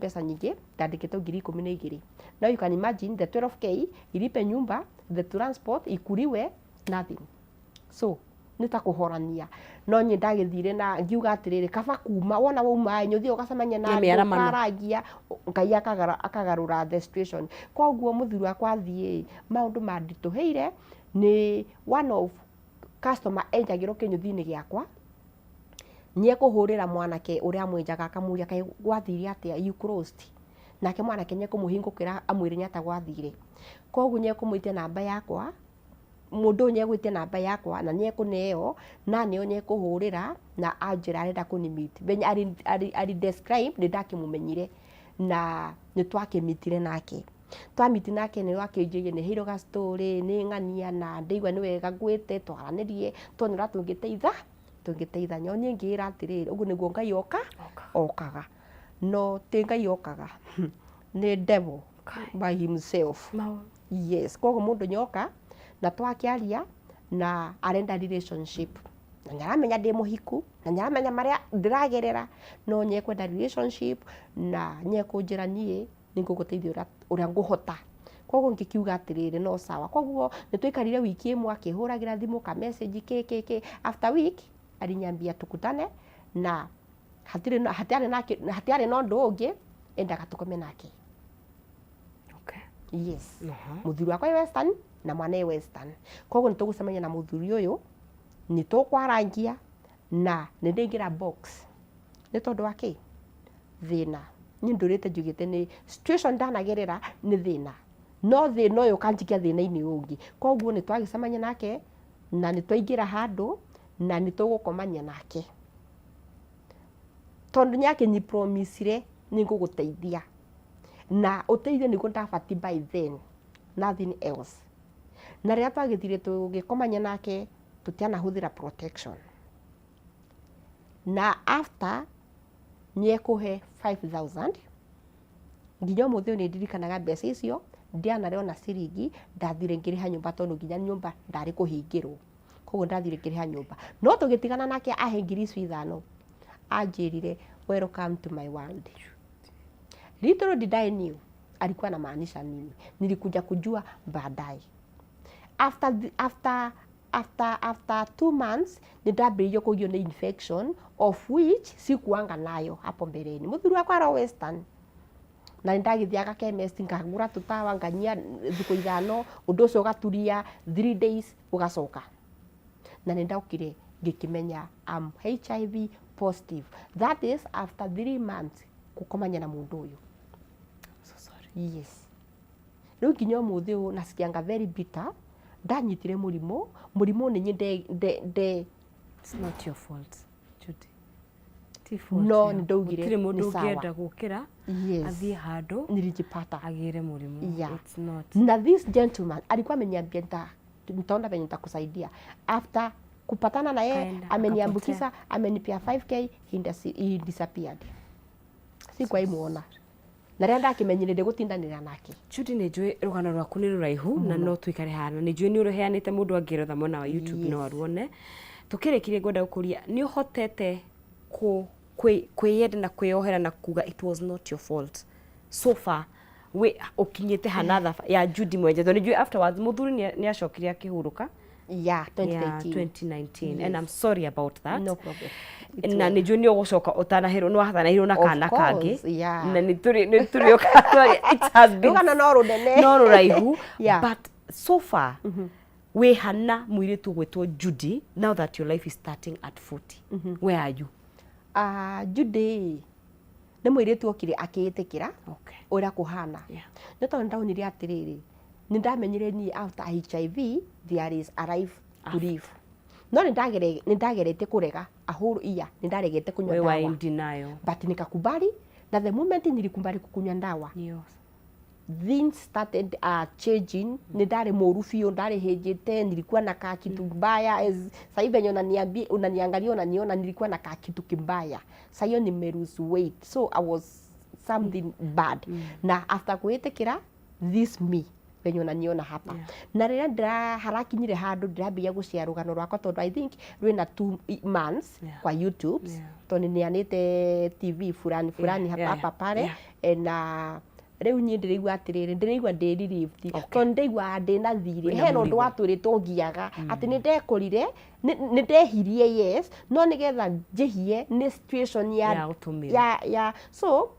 pesa nyingi ndandikite 12,000. Now you can imagine the 12k ilipe nyumba, the transport ikuliwe, nothing. So nitakuhorania no nye ndagithire na ngiuga atiriri kaba kuma wona wauma nyuthi ugacamanya na karagia ngai akagarura the situation. Koguo muthuri wakwa thie maundu mandituheire ni one of customer enjagiro kinyuthi-ini giakwa nie kuhurira mwanake uria mwenjaga akamuria kai gwathire atia you closed, nake mwanake nie kumuhingukira amwire nya tagwathire. Koguo nie kumuitia namba yakwa, mundu nye gwitia namba yakwa na nie kuneo na nio nie kuhurira na anjira arenda kunimit benya ari describe ni ndakimumenyire na ni twakimitire nake. Twamiti nake ni wakinjirie ni hiro ga story ni ng'ania na ndigwa ni wega gwite twaranirie twonera tungiteitha nyonye ngira atiriri ugu niguo Ngai okaga no ti Ngai okaga ni devil by himself. Yes, koguo mundu nyoka na twakiaria na arenda relationship na nyaramenya ndi muhiku na nyaramenya maria ndiragerera no nye kwenda relationship na nye kunjira nie ninguguteithia uria nguhota. Koguo ngikiuga atiriri no sawa. Koguo nitwikarire wiki imwe akihuragira thimu ka message keke after week alinyambia tukutane na hatiari no ndu ungi endaga tukome nake. Okay. Yes. Muthuri wakwa Western na mwana Western. Koguo nitugucemania na muthuri uyu nitukwarangia na ndingira box ni tondu wake thina ni ndurite njugite ni situation ndanagerera ni thina no thina uyu kanjikia thina-ini ungi. Koguo nitwagicemania nake na nitwaingira handu na nitugukomania nake tondu nyake ni promisire ninguguteithia na uteithio niguo ndabati by then, nothing else. Na ria twagithire tugikomania nake tutianahuthira protection na after niekuhe 5,000 nginya muthio ni ndirikanaga mbeca icio ndianariona ciringi ndathire ngiriha nyumba tondu nginya nyumba ndari kuhingirwo. Koguo ndathire ngiriha nyumba no tugitigana nake ahe ngiri icio 5 anjirire welcome to my world. Little did I knew alikuwa anamaanisha nini. Nilikuja kujua baadaye. After 2 months nindambiririo kugio ni infection of which sikuanga nayo hapo mbeleni. Muthuri wakwa ro Western na ndagithiaga chemist ngagura tutawa nganyia thiku 5 undu ucio ugaturia 3 days ugacoka na nindaukire ngikimenya am HIV positive. That is after 3 months kukomanya na mundu uyu. So sorry. Yes. Riu nginya muthi uyu nasikianga very bitter ndanyitire murimu ni nyinde. It's not your fault, Judy. No ndaugire tire mundu ungienda gukira yes, athie handu nilijipata agire murimu. yeah. It's not. Na this gentleman alikuwa ameniambia nitaona venye nitakusaidia. After kupatana na yeye ameniambukiza, amenipia 5k, he disappeared. Sikwa imuona na ria ndakimenyerere gutindanira nake. Judy ni njui rugano rwaku ni ruraihu na no twikare hana ni njui ni ureheanite mundu angirotha mona wa YouTube no aruone. Tukirikirie ngwenda gukuria ni uhotete kwiyenda na kwiohera na kuga it was not your fault so far we ukinyete hanatha ya Judy mwenje to ni njui afterwards muthuri ni acokire akihuruka. Yeah, 2019. Yes. And I'm sorry about that. No problem. Na ni njui ni ugucoka utanahirwo no hathanahirwo na kana kangi. Yeah. Na ni turi okatwari it has been rugano no runene no ruraihu. Yeah. But so far we hana muiritu gwetwo Judy now that your life is starting at 40. Where are you? Judy ni muiritu okire akiitikira Okay. uria kuhana. Yeah. No tondu ndaunire atiriri ni ndamenyire ni after HIV there is a life to live. No ni ndagerete kurega ahuru iya ni ndaregete kunywa dawa. We were in denial. But nikakubali na the moment nilikubali kukunywa dawa. Yes. Things started changing. Ni ndari moru fio ndari hejete, nilikuwa na kitu mbaya. Sasa hivi unaniangalia unaniona nilikuwa na kitu kibaya. Sasa hiyo nimeruse weight. So I was something bad. Na after kuetekera this me venye unaniona hapa. Na rĩrĩa harakinyire handũ ndĩrambia gũshare rũgano rwakwa tondũ I think rwĩna 2 months kwa YouTube tondũ nĩanĩte TV fulani hapa pale na rĩu niĩ ndĩraigua atĩrĩrĩ ndĩraigua ndĩ relieved tondũ ndĩraigua ndĩna thirĩ hena ũndũ watũrĩtwo ngiaga atĩ nĩndekũrire nĩndehirie yes no nĩgetha njĩhie nĩ situation ya so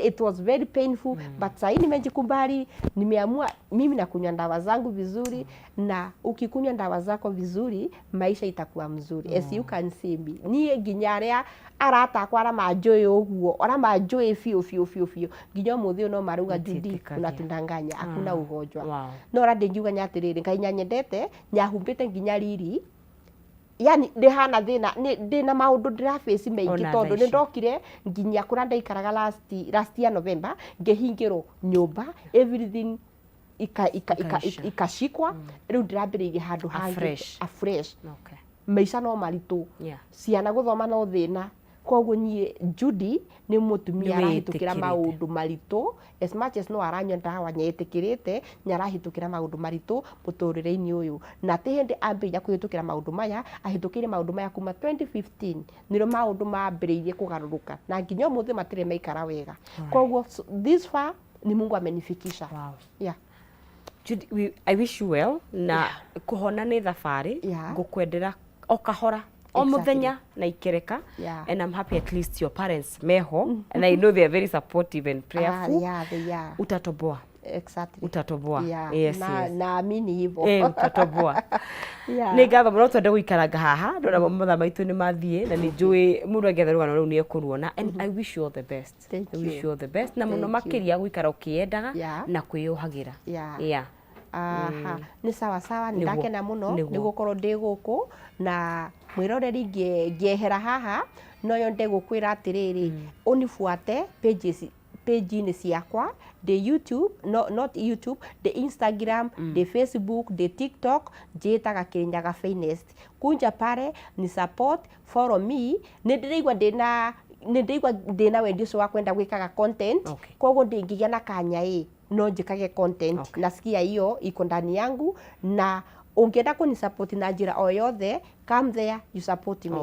it was very painful but sasa nimejikubali, nimeamua mimi nakunywa dawa zangu vizuri na ukikunywa dawa zako vizuri maisha itakuwa mzuri. As you can see me niĩ nginya arĩa aratakwa ara manjũĩ ũguo ara manjũĩ biũ nginya mũthĩ no maruga Judy unatudanganya hakuna ugonjwa no ra ndingiuga nyatĩrĩrĩ Ngai nyanyendete nyahumbĩte nginya riri yani ndihana ndina maundu ndiraface maingi tondu nindokire nginya kuria ndaikaraga last year November ngehingirwo nyumba everything ikashikwa riu ndirambiriirie handu hangi afresh maisha no maritu ciana guthoma no thina koguo nie Judy ni mutumia arahitukira maundu maritu as much as no aranywa ndawa nyetikirite nyarahitukira maundu maritu muturire-ini uyu na ti hindi ambia kuhitukira maundu maya ahitukire maundu maya kuma 2015 niro maundu maambiriirie kugaruruka na nginya muthi matire maikara wega koguo this far ni Mungu amenifikisha. Judy, I wish you well na kuhona ni thabari ngukwendera o kahora o muthenya na ikereka and I'm happy at least your parents meho and I know they are very supportive and prayerful. Utatoboa. Exactly. Utatoboa. Yes. Naamini hivyo. Utatoboa. Nĩ ngatho mũno twende gũikaranga haha ndona motha maitũ nĩ mathiĩ na nĩ njũĩ mũndũ angĩetha rũgano rũu nĩ ekũruona and I wish you all the best. I wish you all the best na mũno makĩria gũikara ũkĩendaga na kwĩyũhagĩra. Ni sawa ndakena muno ni gukorwo ndi guku na mwiroreri ngehera haha no yo ndigukwira atiriri unifuate page-ini ciakwa the YouTube not YouTube the Instagram the Facebook the TikTok njitaga Kirinyaga Finest kunja pare ni support follow me nindiraigwa ndina wendi ucio wa kwenda gwikaga content koguo ndingigia na kanya no njikage content nasikia hiyo iko ndani yangu na ungienda kunisupport na njira o yothe come there you support me.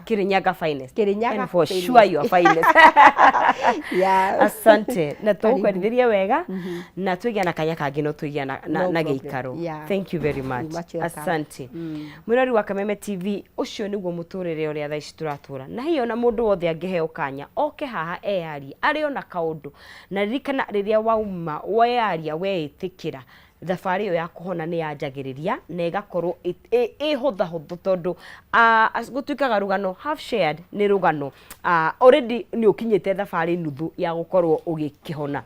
Kirinyaga Finest and for sure you are finest. Asante na tukwendithĩria wega na twigia na kanya kangi no twigia na giikaro. Thank you very much. Asante. Mwirori wa Kameme TV ucio niguo muturire uria thaa ici turatura na hiyo na mundu wothe angiheo kanya oke haha eyari ari ona kaundu na ririkana riria wauma weyaria weitikira thabarĩ ĩyo ya kũhona nĩ yanjagĩrĩria na ĩgakorwo ĩhũthahũthũ tondũ gũtuĩkaga rũgano half shared nĩ rũgano already nĩ ũkinyĩte thabarĩ nuthu ya gũkorwo ũgĩkĩhona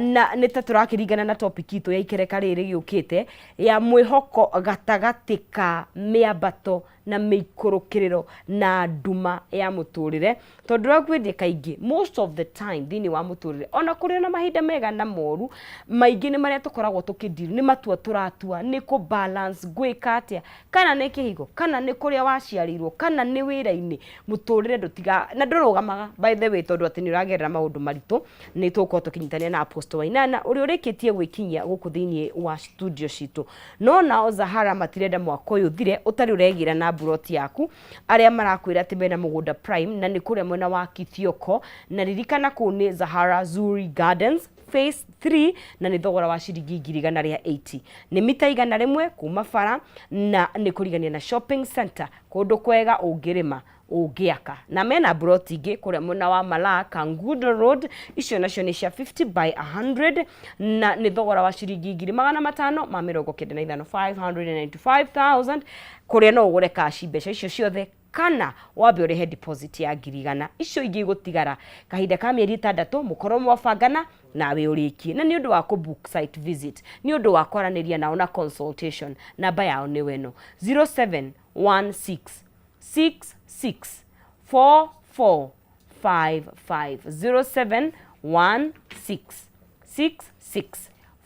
na nĩ ta tũrakĩringana na topic itũ ya ikereka rĩrĩ gĩũkĩte ya mwĩhoko gatagatĩ ka mĩambato na mĩikũrũkĩrĩro na nduma ya mũtũrĩre tondũ ragwendie kaingĩ most of the time thĩinĩ wa mũtũrĩre ona kũrĩ na mahinda mega na moru maingĩ nĩ marĩa tũkoragwo tũkĩndiru nĩ matua tũratua nĩ kũ balance gwĩka atĩa kana nĩ kĩhigo kana nĩ kũrĩa waciarirwo kana nĩ wĩra-inĩ mũtũrĩre ndũtiga na ndũrũgamaga by the way tondũ atĩ nĩ ũragerera maũndũ maritũ nĩ tũgũkorwo tũkĩnyitania na Apostle Wainana ũrĩa ũrĩkĩtie gwĩkinyia gũkũ thĩinĩ wa studio citũ no nao Zahara matirenda mwaka ũyũ thire ũtarĩ ũregĩra na buroti yaku aria marakwira ati mena mugunda prime na ni kuria mwena wa Kithioko na ririkana kuu ni Zahara Zuri Gardens phase 3 na ni thogora wa ciringi 180 ni mita 100 kuma bara na ni kurigania na shopping center kundu kwega ungirima ungiaka na mena buroti ingi kuria mwena wa Malaa Kangundo Road icio nacio ni cia 50 by 100 na ni thogora wa ciringi 595 595,000 kuria no ugure cash mbeca icio ciothe kana wambe urihe deposit ya 100 icio ingi gutigara kahinda ka mieri 6 mukorwo mwabangana nawe urikie na ni undu wa ku book site visit ni undu wa kwaraniria nao na consultation namba yao ni weno 0716664455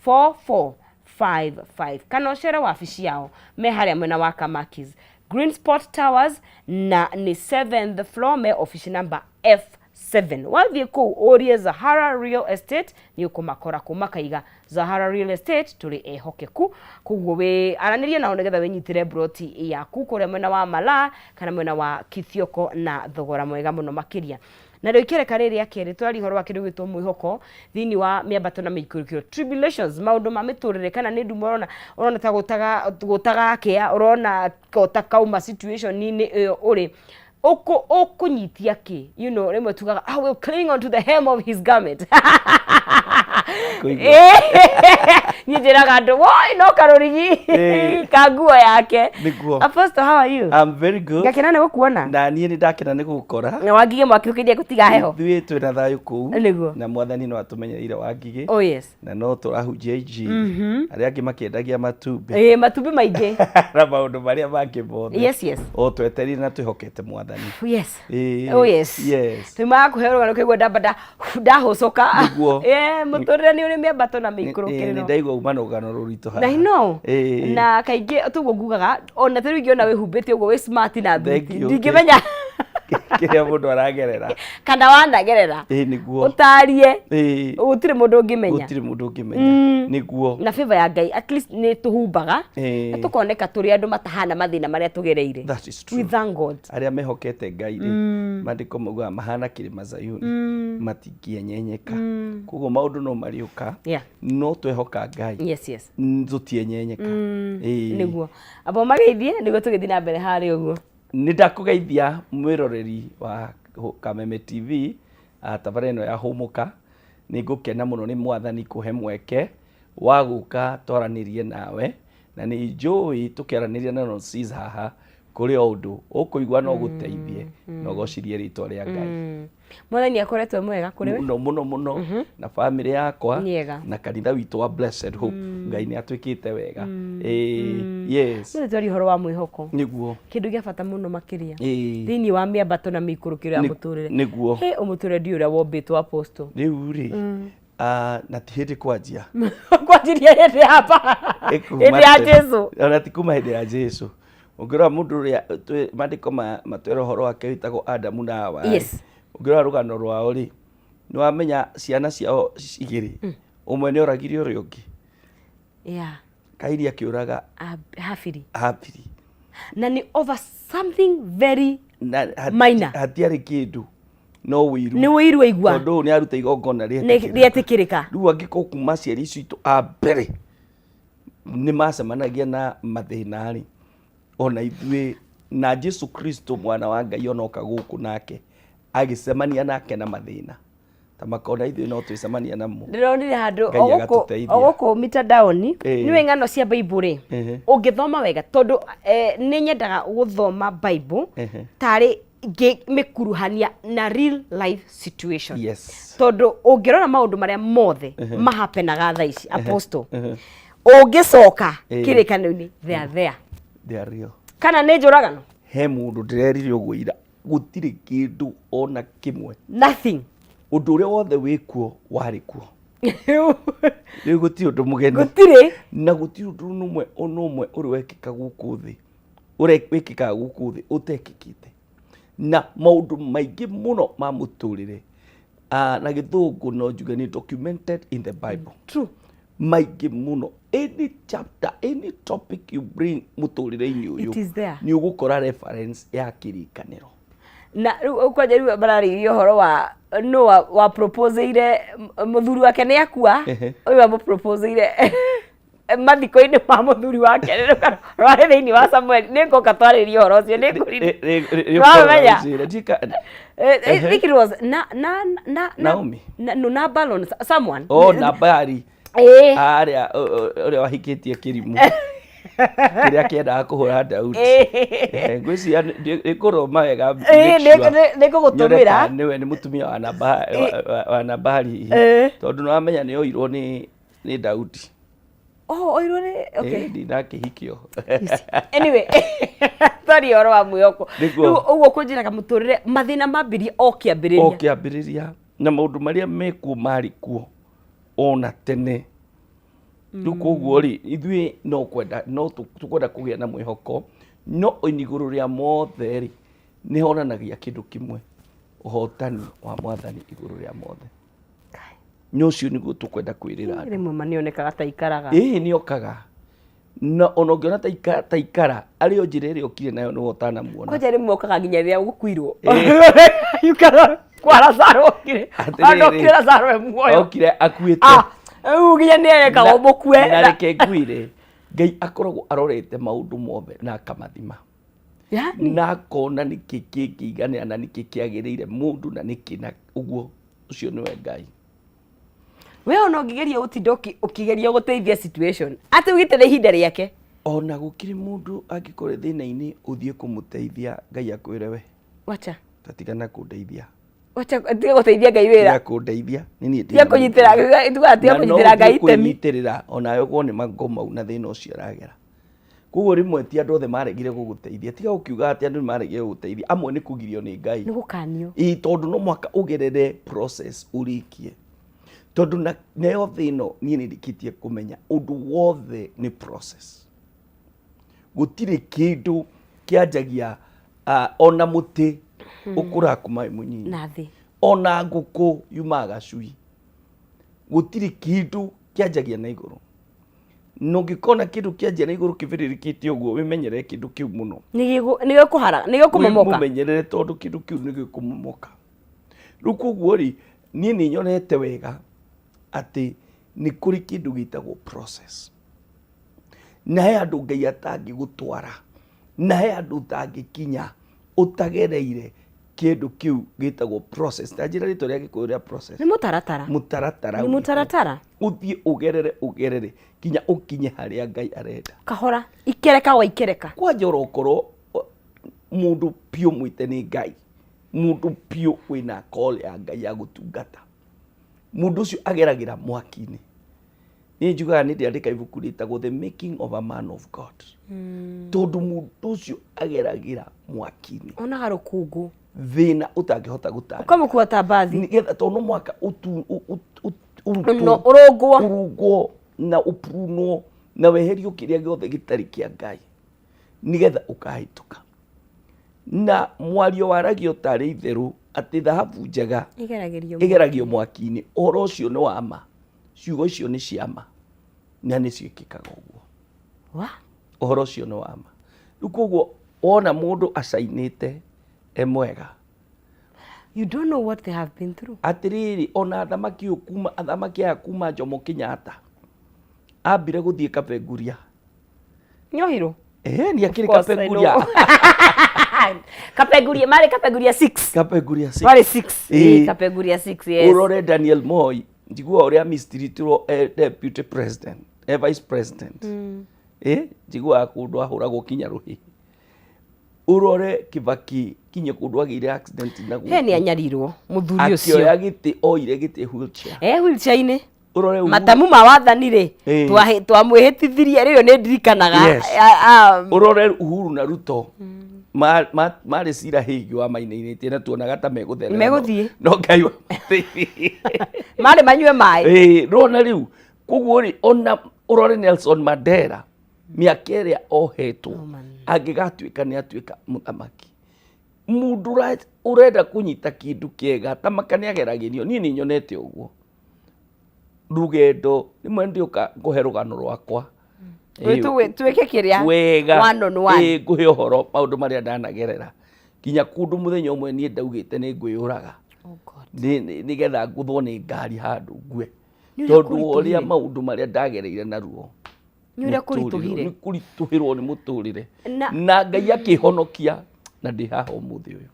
0716664455 kana ucere wabici yao me haria mwena wa Kamakis Green Spot Towers na ni 7th floor me office number 7 wathiĩ kũu ũrie Zahara Real Estate nĩ ũkũmakora kũmakaiga Zahara Real Estate tũrĩ ehokeku koguo we aranĩrie nao nĩgetha wĩnyitĩre broti yaku kũrĩa mwena wa Mala kana mwena wa Kithioko na thogora mwega mũno makĩria. Na rĩu ikereka rĩrĩ akĩrĩ twari horo wa kĩndũ gĩtwo mwĩhoko thĩinĩ wa mĩambato na mĩikũrũkĩro tribulations maũndũ ma mĩtũrĩre kana nĩ nduma ũrona ta gũtaga kĩa ũrona ta kauma situation-inĩ ĩyo ũrĩ ũkũnyitia kĩ you know rĩmwe tugaga I will cling on to the hem of his garment niĩ njĩraga andũ woi no karũrigi ka nguo yake. Apostle, how are you? I'm very good. Ngakena nĩ gũkuona. Na niĩ nĩ ndakena nĩ gũgũkora. Na Wangige mwakĩrũkĩrie gũtiga heho. Ithuĩ twĩna thayũ kũu. Nĩguo. Na Mwathani no atũmenyereire Wangige. Oh yes. Na no tũrahunjia injili. Arĩa angĩ makĩendagia matumbĩ. Matumbĩ maingĩ. Na maũndũ marĩa mangĩ mothe. Yes yes. O twetereire na twĩhokete Mwathani. Yes. Oh yes. Yes. Tuma kũhe rũgano kĩgwa ndahũcoka. Nĩguo. Mũtũrĩre nĩ ũrĩ mĩambato na mĩikũrũkĩro. Nĩ ndaigua uma na rũgano rũritũ haha. Na I know. Na kaingĩ tuguo ngugaga ona tarĩu ingĩona wĩhumbĩte ũguo wĩ smart na ndingĩmenya kĩrĩa mũndũ aragerera kana wanagerera nĩguo ũtarie gũtirĩ mũndũ ũngĩmenya nĩguo na favor ya Ngai at least nĩ tũhumbaga na tũkoneka tũrĩ andũ matahana mathĩna marĩa tũgereire. That is true. We thank God. Arĩa mehokete Ngai mandĩko mauga mahana kĩrĩma Zayuni matingĩenyenyeka koguo maũndũ no mariũka no twehoka Ngai yes yes tũtienyenyeka nĩguo abo mageithie nĩguo tũgĩthiĩ na mbere harĩ ũguo. Nĩ ndakũgeithia mwĩroreri wa Kameme TV tabara ĩno ya Hũmũka. Nĩ ngũkena mũno nĩ Mwathani kũhe mweke wa gũka twaranĩrie nawe na nĩ njũĩ tũkĩaranĩria na Nonsis haha kũrĩ o ũndũ ũkũigua no gũteithie no gocirie rĩtwa rĩa Ngai. Mwathani akoretwo mwega kũrĩ we mũno na family yakwa na kanitha witũ wa Blessed Hope. Ngai nĩ atwĩkĩte wega. Yes. Nĩ twari horo wa mwĩhoko. Nĩguo. Kĩndũ gĩa bata mũno makĩria thĩinĩ wa mĩambato na mĩikũrũkĩro ya mũtũrĩre. Nĩguo. Ũmũtũrĩre ndi ũrĩa wombĩtwo Apostle. Rĩu rĩ na ti hĩndĩ kwanjia. Kwanjiria hĩndĩ ya Jesu. Ona ti kuma hĩndĩ ya Jesu. Ũngĩrora mũndũ ũrĩa mandĩko matwĩra ũhoro wake wĩtagwo Adamu na Hawa. Yes. Ũngĩrora rũgano rwao rĩ nĩ wamenya ciana ciao igĩrĩ ũmwe nĩ oragire ũrĩa ũngĩ. Kaini akĩũraga Habili. Na nĩ over something very minor. Hatiarĩ kĩndũ no wĩiru. Nĩ wĩiru aigua. Tondũ nĩ aruta igongona rĩetĩkĩrĩka. Rĩu angĩkorwo kuma ciari citũ a mbere nĩ macemanagia na mathĩna rĩ ona ithuĩ na Jesu Kristo mwana wa Ngai onoka gũkũ nake agĩcemania nake na mathĩna ta makona ithuĩ no twĩcemania namo. Ndĩronire handũ ogũkũ mitandaoni nĩ ng'ano cia Bible ũngĩthoma wega tondũ nĩ nyendaga gũthoma Bible tarĩ mĩkuruhania na real life situation. Tondũ ũngĩrora maũndũ marĩa mothe mahapenaga thaa ici Apostle ũngĩcoka kĩrĩkanĩro-inĩ they are real. Kana nĩ njũragano he mũndũ ndĩrerire ũguo ira gũtirĩ kĩndũ ona kĩmwe nothing ũndũ ũrĩa wothe wĩkuo warĩ kuo. Rĩu gũtirĩ ũndũ mũgeni gũtirĩ na gũtirĩ ũndũ ũmwe ũrĩa wekĩka gũkũ thĩ wĩkĩkaga gũkũ thĩ ũtekĩkĩte na maũndũ maingĩ mũno ma mũtũrĩre na gĩthũngũ no njuge nĩ documented in the Bible. True. Maingĩ mũno any chapter any topic you bring mũtũrĩre-inĩ ũyũ nĩ ũgũkora reference ya kĩrĩkanĩro. Na rĩu kwanja rĩu bararĩirie ũhoro wa no wa proposeire mũthuri wake nĩ akua ũyũ wa proposeire mathiko-inĩ ma mũthuri wake rwarĩ thĩinĩ wa Samuel nĩ ngoka twarĩrie ũhoro ũcio nĩ it was Naomi no Nabal someone Nabali arĩa ũrĩa wahikĩtie kĩrimũ kĩrĩa kĩendaga kũhũra Daudi. Ngwĩciria nĩkũroma wega nĩkũgũtũmĩra nĩwe nĩ mũtumia wa Nabali tondũ nĩwamenya nĩ oirwo nĩ Daudi. Oirwo nĩ okay ndinakĩhikio. Anyway sorry ũhoro wa mwĩhoko rĩu ũguo kũnjĩraga mũtũrĩre mathĩna mambĩrie o kĩambĩrĩria na maũndũ marĩa mekuo marĩ kuo ona tene. Rĩu koguo rĩ ithuĩ no tũkwenda kũgĩa na mwĩhoko no igũrũ rĩa mothe rĩ nĩ honanagia kĩndũ kĩmwe ũhotani wa mwathani igũrũ rĩa mothe. Nĩ ũcio nĩguo tũkwenda kwĩrĩra andũ. Rĩmwe manĩonekaga ta ikaraga. Nĩokaga na ona ũngĩona ta ikara arĩ o njĩra ĩrĩa ũkire nayo nĩwe ũtanamuona. Kwanja rĩmwe ũkaga nginya rĩrĩa ũgũkuirwo. Ikara kwa Lazaro okire. Okire Lazaro muoyo. Okire akuĩte. Nginya nĩerekaga mũkue. Na reke nguire. Ngai akoragwo arorete maũndũ mothe na akamathima. Na akona nĩkĩ kĩngĩiganĩra na nĩkĩ kĩagĩrĩire mũndũ na nĩkĩ na ũguo ũcio nĩwe Ngai. We ona ũngĩgeria gũtinda ũkĩgeria gũteithia situation atĩ ũgĩte ihinda rĩake. Ona gũkirĩ mũndũ angĩkorwo thĩna-inĩ ũthiĩ kũmũteithia Ngai akwĩre we. Wacha. Tatigana kũndeithia. Wacha tiga gũteithia Ngai wĩra. Tiga kũndeithia. Nĩ niĩ tiga kũnyitĩra tiga kũnyitĩra Ngai itemi. Kũnyitĩrĩra ona yogwo nĩ mago mau na thĩna ũcio aragera. Koguo rĩmwe ti andũ othe maregire gũgũteithia. Tiga ũkiuga atĩ andũ maregire gũgũteithia. Amwe nĩ kũgirio nĩ Ngai. Nĩ gũkanio. Tondũ no mwaka ũgerere process ũrikie. Tondũ nayo thĩ ĩno niĩ nĩndĩkĩtie kũmenya ũndũ wothe nĩ process. Gũtirĩ kĩndũ kĩanjagia ona mũtĩ ũkũraga kuma mũnyinyi. Na thĩ. Ona ngũkũ yumaga gacui. Gũtirĩ kĩndũ kĩanjagia na igũrũ. Nũngĩkona kĩndũ kĩanjia na igũrũ kĩbĩrĩrĩkĩte ũguo wĩmenyerere kĩndũ kĩu mũno. Nĩgĩkũmomoka. Mũmenyerere tondũ kĩndũ kĩu nĩgĩkũmomoka. Rĩu koguo rĩ niĩ nĩnyonete wega atĩ nĩ kũrĩ kĩndũ gĩtagwo process. Na he andũ Ngai atangĩgũtwara. Na he andũ ũtangĩkinya ũtagereire kĩndũ kĩu gĩtagwo process. Ta njĩra rĩtwa rĩa Gĩkũyũ rĩa process. Nĩ mũtaratara. Mũtaratara. Nĩ mũtaratara. Ũthiĩ ũgerere kinya ũkinye harĩa Ngai arenda. Kahora ikereka wa ikereka. Kwanja ũrokorwo mũndũ piũ mwĩte nĩ Ngai. Mũndũ piũ wĩna call ya Ngai ya gũtungata. Mũndũ ũcio ageragĩra mwaki-inĩ. Niĩ njugaga nĩ ndĩandĩka ibuku rĩtagwo The Making of a Man of God. Tondũ mũndũ ũcio ageragĩra mwaki-inĩ. Onaga rũkũngũ. Thĩna ũtangĩhota gũtaarĩria. Ũkamũkua ta mbathi. Nĩgetha tondũ no mwaka ũrũngwo na ũpurunwo na weherio kĩrĩa gĩothe gĩtarĩ kĩa Ngai. Nĩgetha ũkahĩtũka. Na mwario waragio tarĩ itherũ atĩ thahabu njega igeragio mwaki-inĩ. Ũhoro ũcio nĩ wa ma. Ciugo icio nĩ cia ma. Na nĩ ciĩkĩkaga ũguo. Ũhoro ũcio nĩ wa ma. Rĩu koguo wona mũndũ acainĩte mwega. You don't know what they have been through. Atĩrĩrĩ ona athamaki aya kuma Jomo Kenyatta ambire gũthiĩ Kapenguria. Nyohirwo? Nĩ akĩrĩ Kapenguria. Kapenguria marĩ Kapenguria 6. Kapenguria 6. Marĩ 6. Kapenguria 6, yes. Ũrore Daniel Moi njigua ũrĩa mistiritirwo deputy president, vice president. Njigua kũndũ ahũragwo kinya rũhi. Urore Kibaki kinye kũndũ agĩire accident na gũkũ. Nĩ anyarirwo mũthuri ũcio. Akĩoya gĩtĩ oire gĩtĩ wheelchair. Wheelchair-inĩ. Urore matamu ma wathani rĩ twamwĩhĩtithirie rĩo nĩ ndirikanaga. Urore Uhuru na Ruto marĩ cira hĩngĩ wa mainainie na tuonaga ta megũthiĩ no Ngai marĩ manyue maĩ. Rona rĩu koguo rĩ ona urore Nelson Mandela mĩaka ĩrĩa ohetwo angĩgatuĩka nĩ atuĩka mũthamaki. Mũndũ ũrenda kũnyita kĩndũ kĩega tamaka nĩ ageragĩrio. Niĩ nĩ nyonete ũguo rũgendo rĩmwe ndĩũka ngũhe rũgano rwakwa twĩke kĩrĩa wega ngũhe ũhoro maũndũ marĩa ndanagerera kinya kũndũ mũthenya ũmwe niĩ ndaugĩte nĩ ngwĩyũraga nĩgetha ngũthwo nĩ ngari handũ ngue tondũ ũrĩa maũndũ marĩa ndagereire naruo nĩ kũritũhĩrwo nĩ mũtũrĩre na Ngai akĩhonokia na ndĩ haha ũmũthĩ ũyũ.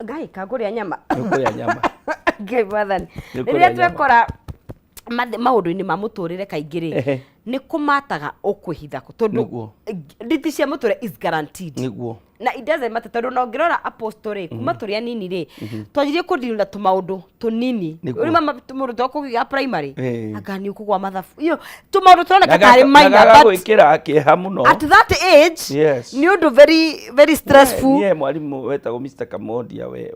Ngai kangũrĩa nyama. Nĩkũrĩa nyama. Ngai mwathani. Rĩrĩa twekora maũndũ-inĩ ma mũtũrĩre kaingĩ rĩ nĩ kũmataga ũkwĩhitha tondũ nditi cia mũtũrĩre is guaranteed. Nĩguo. Na it doesn't matter tondũ no ngĩrora apostle kuma tũrĩ anini rĩ twanjirie kũdeal na tũmaũndũ tũnini. Ũrĩma mũndũ twakũgĩa primary akani ũkũgwa mathabu iyo tũmaũndũ tũroneka tarĩ minor but gwĩkĩra kĩeha mũno at that age nĩ ũndũ very stressful. Niĩ mwarimũ wetagwo Mr. Kamondia we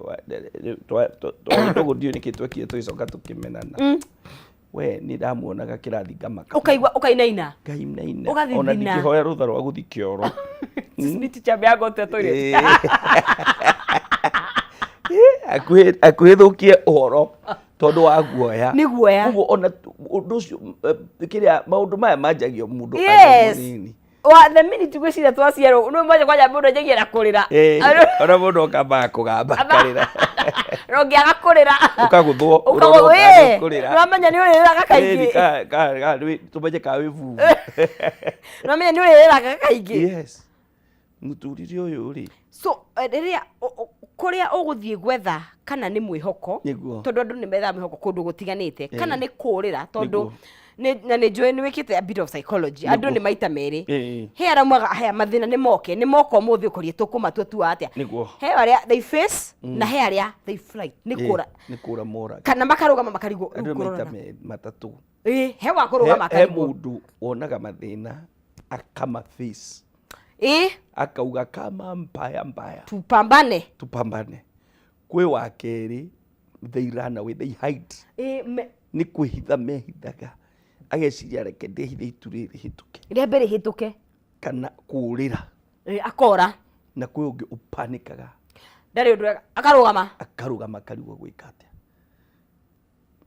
tũgũthiĩ nĩkĩ twekire tũgĩcoka tũkĩmenana. We nĩ ndamuonaga kĩrathi ngamaka. Ũkainaina. Ngainaina. Ona ndingĩhoya rũtha rwa gũthiĩ kĩoro. Ni teacher yangu toilet. akuhethukie uhoro tondu wa guoya Ni guoya. Uguo ona undu ucio kiria maundu maya manjagio mundu munini. Wa the minute gwicira twaciarwo no mwaje kwanja mundu ajagia na kurira. Ona mundu okamba kugamba karira. Rongi agakurira. Ukaguthwo kurira. No menya ni uriraga kaingi. Ka tumeje ka wivu. No menya ni uriraga kaingi. Yes. Muturire uyu ri. So riria kuria uguthie gwetha kana ni mwihoko tondu andu ni metha mwihoko kundu gutiganite kana ni kurira tondu na ni join wikite a bit of psychology andu ni maita meri he aramwaga he mathina ni moka muthi ukurie tukumatua tu atia he aria they face na he aria they flight ni kura mora kana makarugama makarigo matatu he wa kurugama makarigo he mundu wonaga mathina akama face akauga kama mbaya tupambane kwe wa keri they run away they hide ni kwihitha mehithaga ageciria reke ndihithe ituriri hituke ria mbere hituke kana kurira akora na kwe ungi upanikaga ndari undu akarugama karigwa gwika atia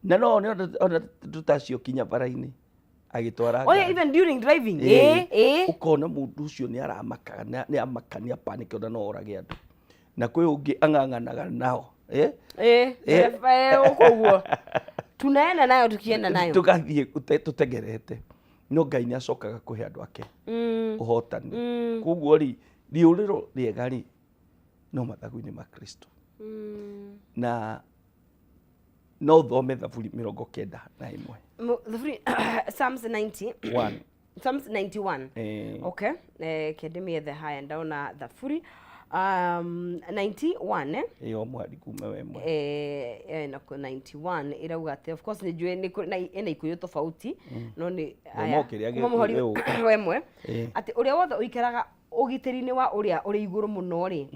na no ona tutacio kinya baraini agitwara even during driving ukona mundu ucio ni aramakaga ni amakania panic ona no orage andu na kwe ungi ang'ang'anaga nao ukoguo tunaenda nayo tukienda nayo tugathie tutegerete no Ngai ni acokaga kuhe andu ake uhotani koguo ri riuriro riega ri no mathagu-ini ma Kristo na no thome Thaburi 91 Thaburi Psalms 91 Psalms 91 okay kedemie the high and down Thaburi 91 iyo mwari kuma wemwe na 91 irauga ati of course ni jwe ni ina ikuyo tofauti no ni aya wemwe ati uria wothe uikaraga ugitiri-ini wa uria uri iguru muno ri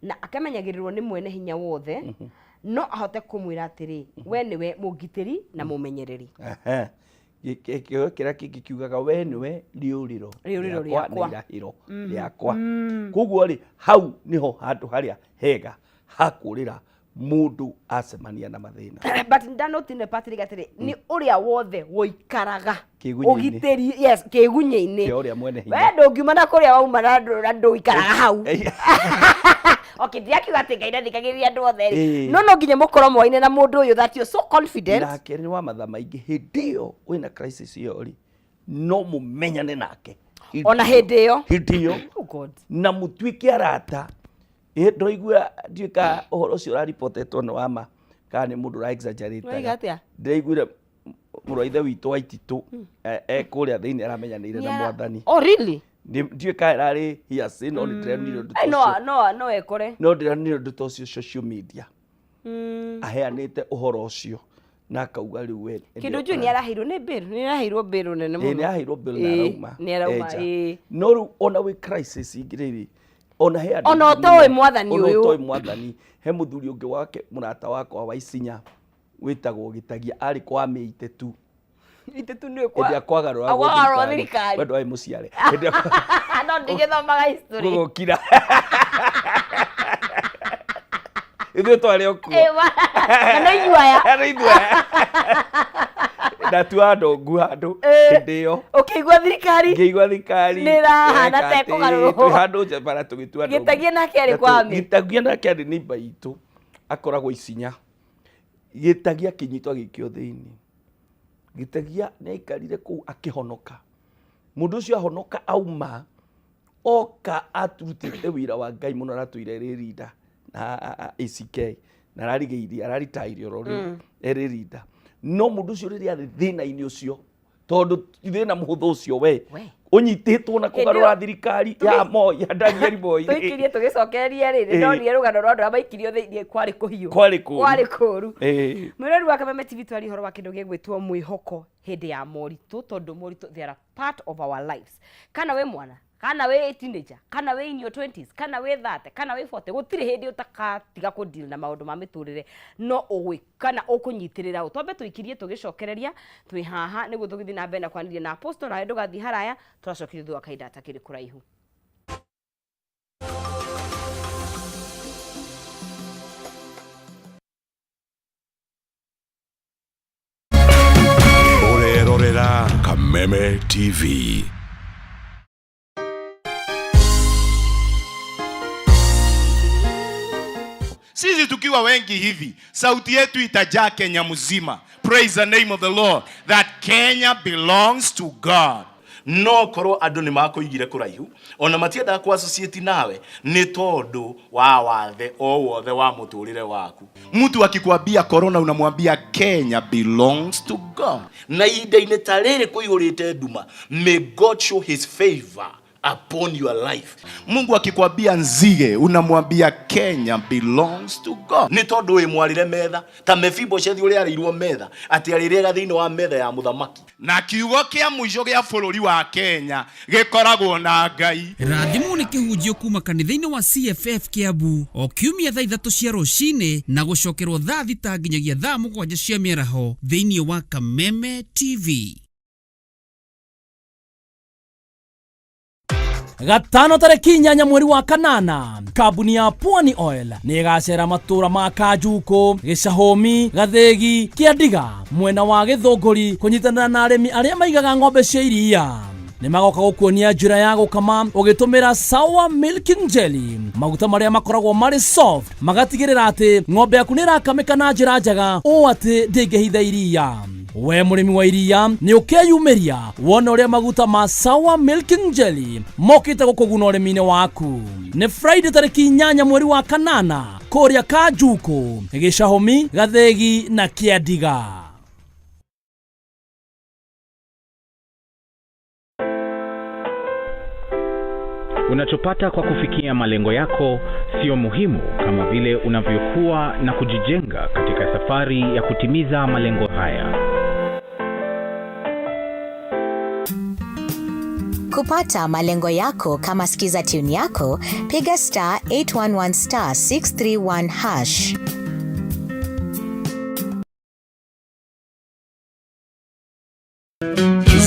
na akamenyagirirwo ni mwene hinya wothe no ahote kumwira atiri we niwe mugitiri na mumenyereri kira kikiugaga we niwe riuriro riakwa na irahiro riakwa koguo ri hau niho handu haria hega hakurira mundu acemania na mathina but ndanotine Patrick atiri ni uria wothe woikaraga ugitiri yes kigunye-ini ke uria mwene hinya we ndungiuma na kuria wauma na ndu ikaraga hau okay ndiaki gati Ngai ndathikagiria andu othe no nginya mukoro mwaine na mundu uyu that you so confident na keri wa matha maingi hindi iyo wina crisis iyo ri no mumenyane nake ona hindi iyo oh God na mutwike arata ndoigua ndiuka uhoro ucio ra reportetwo no ama kana ni mundu ra exaggerate ndaiguire muraithe witu wa Ititu kuria thiini aramenyanire na mwathani oh really ndiuka rari hiasi no ni trend ndio no ekore no ndio ndio social media aheanite uhoro ucio na akauga riu we kindu ju ni arahirwo ni bill nene muno ni arahirwo bill na rauma no riu ona we crisis ingiriri ona he andu ona toi mwathani he muthuri ungi wake murata wakwa wa Isinya witagwo Gitagia ari kwa Itetu ni kwa ndia kwagarura thirikari wendo ai muciare no ndigithomaga history gugukira ithu twari okuo na inyuaya ndatua ndongu handu hindi iyo ukigwa thirikari ni rahana ta kugarurwo handu nje bara tugitua ndongu Gitagia nake ari kwa mi Gitagia nake ari ni baitu akoragwo Isinya Gitagia kinyitwa gikio thiini Gitagia ni aikarire ku akihonoka mundu ucio ahonoka auma oka aturutite wira wa Ngai muno aratuire ririda na ACK na ararigeirie araritaire orori eririda no mundu ucio riria thina-ini ucio tondu thina muhuthu ucio we unyititwo na kugarura thirikari ya Moi ya Daniel Moi tuikirie tugicokereria riri ndonire rugano rwa andu amaikirio thiini kwari kuhiu kwari kuru mwirori wa Kameme TV twari horo wa kindu gigwitwo mwihoko hindi ya moritu tondu moritu they are part of our lives kana we mwana kana we teenager kana we in your 20s kana we 30 kana we 40 gutire hindi utakatiga ku deal na maundu ma miturire no uwi kana ukunyitirira utwambe tuikirie tugicokereria twi haha niguo tugithi na mbere na kwaniria na apostle na ndu gathi haraya turacokirie thwa kaida atakiri kuraihu Kameme TV. Sisi tukiwa wengi hivi, sauti yetu itajaa Kenya mzima. Praise the name of the Lord. That Kenya belongs to God. No korwo andu ni makoigire kuraihu ona matienda ku associate nawe ni tondu wa wathe o wothe wa muturire waku. Mtu akikwambia corona unamwambia Kenya belongs to God. Na inde tarere kuihurite nduma, may God show his favor upon your life. Mungu akikwambia nzige unamwambia Kenya belongs to God. Ni tondu we mwarire metha ta Mephibosheth uri arirwo metha ati arirega thiini wa metha ya muthamaki. Na kiugo kia mwisho gia bururi wa Kenya gikoragwo na Ngai. Rathimu ni kihunjio kuma kanitha-ini wa CFF Kiambu o kiumia thaa 3 cia rucini na gucokerwo thaa 6 nginyagia thaa 7 cia mĩaraho thiini wa Kameme TV. Gatano tariki 8 mweri wa kanana, kambuni ya Pwani Oil ni igacera matura ma Kanjuko, Gicahomi, Gathegi, Kiandiga, mwena wa Githunguri kunyitana na arimi aria maigaga ng'ombe cia iria. Ni magoka gukuonia njira ya gukama ugitumira Sawa Milking Jelly, maguta maria makoragwo mari soft, magatigirira ati ng'ombe yaku ni irakamika na njira njega o ati ndingehitha iria. We murimi wa iria ni ukeyumiria wona uria maguta ma Sawa Milking Jelly mokite gukuguna urimi-ini waku. Ni Friday tariki 8 mweri wa kanana, kuria Kanjuko, Gicahomi, Gathegi na Kiandiga. Unachopata kwa kufikia malengo yako sio muhimu kama vile unavyokuwa na kujijenga katika safari ya kutimiza malengo haya. Kupata malengo yako kama skiza tune yako, piga *811*631#.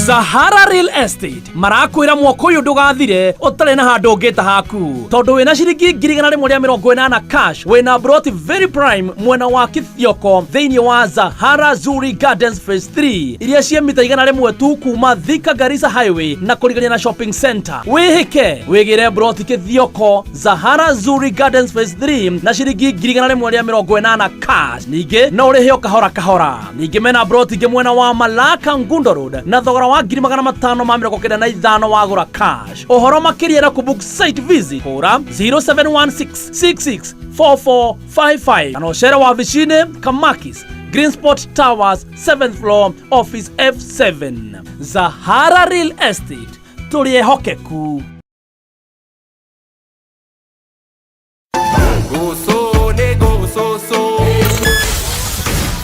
Zahara Real Estate marakwira mwako uyu ndugathire utare na handu ngita haku tondu wina ciringi 180 cash wina broti very prime mwena wa Kithioko thiini wa Zahara Zuri Gardens Phase 3 iria cie mita 100 tu kuma Thika Garissa Highway na kurigania na shopping center. Wihike wigire broti Kithioko Zahara Zuri Gardens Phase 3 na ciringi 180 cash ninge no urihio kahora kahora. Ninge mena broti nge mwena wa Malaka Ngundo Road na thogora wa 595 wagura cash. Ohoro makiria na kubook site visit hura 0716664455 na noshera wa vicine Kamakis Greenspot Towers 7th floor office F7. Zahara Real Estate turiehokeku.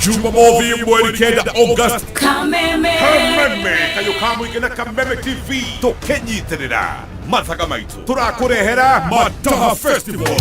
Jumamosi mweri kenda August. Kameme kayo kamwige na Kameme TV tukenyitirira mathaga maitu turakurehera Mataha Festival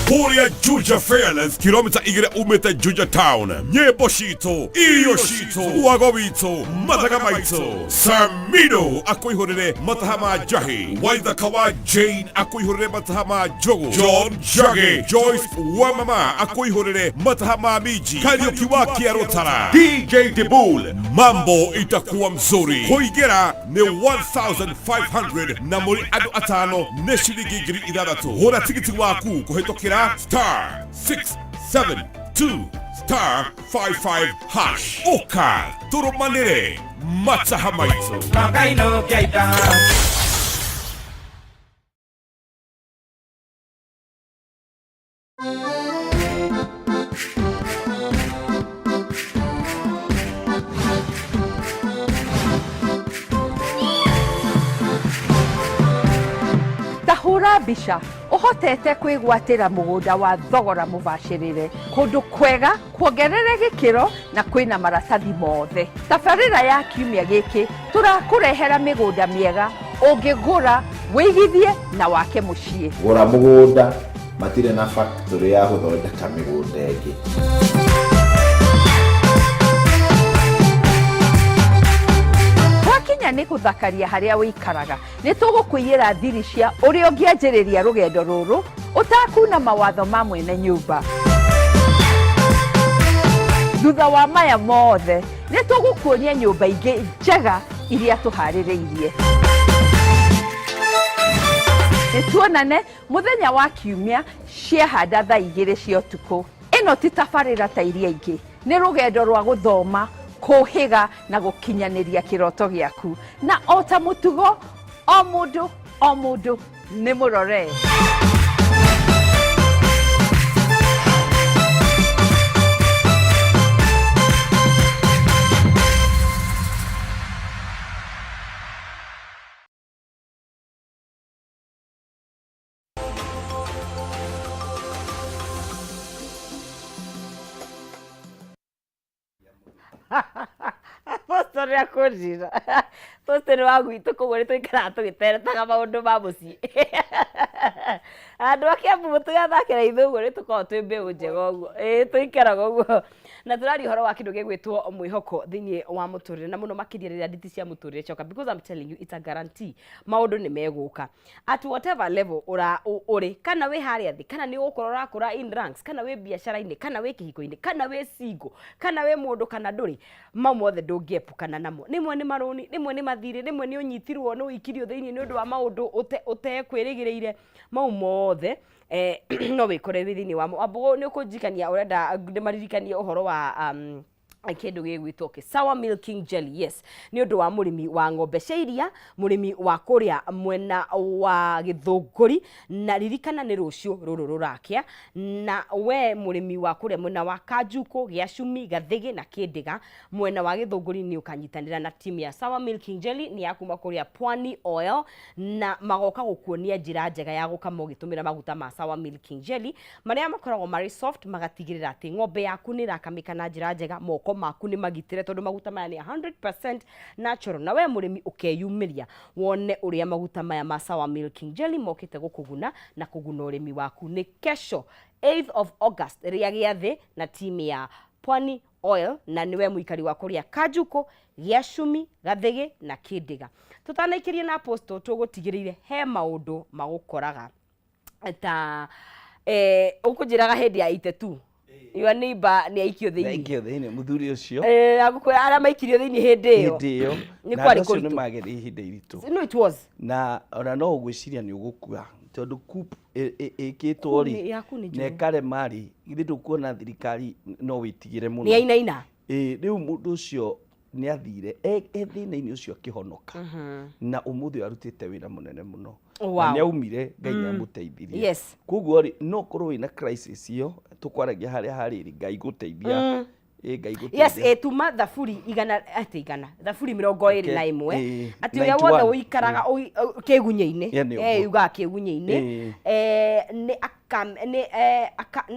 Kuria Juja Fairlands kilomita 2 umete Juja Town. Nyembo shito, irio shito, uago wito, mathaga maitu. Samido akuihurire Mataha ma Jahi, Waitha Kawa Jane akuihurire Mataha ma Jogo, John Jage, Joyce Wamama akuihurire Mataha ma Miji, Kariuki wa Kiarotara, DJ Debul. Mambo itakuwa mzuri. Kuigera ni 1500 na muri adu atano ne shilingi 6,000. Hora tikiti waku kuhetokera *672*55#. Oka turumanire Mataha maitu. Tahura bisha uhotete kwigwatira mugunda wa thogora mubashirire kundu kwega kuongerere gikiro na kwina maratathi mothe. Tabarira ya kiumia giki turakurehera migunda miega ungigura wigithie na wake mucii. Gura mugunda matire na factory ya guthondeka migunda ingi. Wakinya ni kuthakaria haria wikaraga ni tugukwiyira thiri cia uria ungianjiriria rugendo ruru utakuna mawatho ma mwene nyumba. thutha wa maya mothe nĩ tũgũkuonia nyũmba ingĩ njega iria tũharĩrĩirie. Nĩtuonane mũthenya wa kiumia ciehanda thaa 2 cia ũtukũ. Ĩno ti tabarĩra ta iria ingĩ, nĩ rũgendo rwa gũthoma, kũhĩga na gũkinyanĩria kĩroto gĩaku. Na o ta mũtugo, o mũndũ nĩ mũrore. Posto ya kujira. Posto ni wangu ituko nĩ tũikaraga tũgĩteretaga maũndũ ma mũciĩ. Andũ a Kiambu mũtigathakĩra ithuguo nĩ tũkoragwo twĩ mbeũ njega ũguo. Tũikaraga ũguo. Na tũraria ũhoro wa kĩndũ gĩgwĩtwo mwĩhoko thĩinĩ wa mũtũrĩre na mũno makĩria rĩrĩa nditi cia mũtũrĩre coka, because I'm telling you it's a guarantee maũndũ nĩ megũka at whatever level ũrĩ, kana wĩ harĩa thĩ, kana nĩ ũgũkorwo ũrakũra in ranks, kana wĩ biacara-inĩ, kana wĩ kĩhiko-inĩ, kana wĩ single, kana wĩ mũndũ kana ndũrĩ, mau mothe ndũngĩepukana namo. Rĩmwe nĩ marũni, rĩmwe nĩ mathirĩ, rĩmwe nĩ ũnyitirwo nĩ ũikirio thĩinĩ nĩ ũndũ wa maũndũ ũtekwĩrĩgĩrĩire, mau mothe no wĩkore thĩinĩ wa abo nĩ ũkũnjikania ũrenda ndĩmaririkanie ũhoro wa kĩndũ gĩgwĩtwo Sour Milking Jelly. Yes, nĩ ũndũ wa mũrĩmi wa ng'ombe cia iria, mũrĩmi wa kũrĩa mwena wa Gĩthũngũri, na ririkana nĩ rũciũ rũrũ rũrakĩa, na we mũrĩmi wa kũrĩa mwena wa Kanjuko, Gĩacumi, Gathĩgĩ na Kĩndĩga, mwena wa Gĩthũngũri nĩ ũkanyitanĩra na timu ya Sour Milking Jelly, ni ya kuma kũrĩa Pwani Oil, na magoka gũkuonia njĩra njega ya gũkama ũgĩtũmĩra maguta ma Sour Milking Jelly, marĩa makoragwo marĩ soft, magatigĩrĩra atĩ ng'ombe yaku nĩ ĩrakamĩka na njĩra njega, moko maku nĩ magitĩre tondũ maguta maya nĩ 100% natural. Na we mũrĩmi ũkeyumĩria wone ũrĩa maguta maya ma Sour Milking Jelly mokĩte gũkũguna na kũguna ũrĩmi waku. Nĩ kesho 8th of August rĩa gĩathĩ na timu ya Pwani Oil, na niwe mũikari wa kũrĩa Kanjuko, Gĩacumi, Gathĩgĩ na Kĩndĩga. Tũtanaikĩrie na Apostle tũgũtigĩrĩire he maũndũ magũkoraga ta ũkũnjĩraga hĩndĩ ya itetu your neighbor nĩ aikio thĩinĩ mũthuri ũcio agũkwĩra arĩa maikirio thĩinĩ hĩndĩ ĩyo nĩ kwarĩ kũritũ, nĩ mageria ihinda iritũ. No, it was. Na ona no ũgwĩciria nĩ ũgũkua tondũ coup ĩkĩtwo rĩ na ĩkarema rĩ, githĩ ndũkuona thirikari no wĩtigĩre mũno. Nĩ ainaina. Rĩu mũndũ ũcio nĩ athire thĩna-inĩ ũcio akĩhonoka, na ũmũthĩ arutĩte wĩra mũnene mũno. Na nĩ aumire, Ngai nĩ amũteithirie. Yes. Koguo rĩ no korwo wĩna crisis iyo tũkwaragia harĩa harĩ Ngai gũteithia. Yes, tuma thaburi igana thaburi 21 ati ũrĩa wothe ũikaraga kĩgunyĩ-inĩ yuga kĩgunyĩ-inĩ nĩ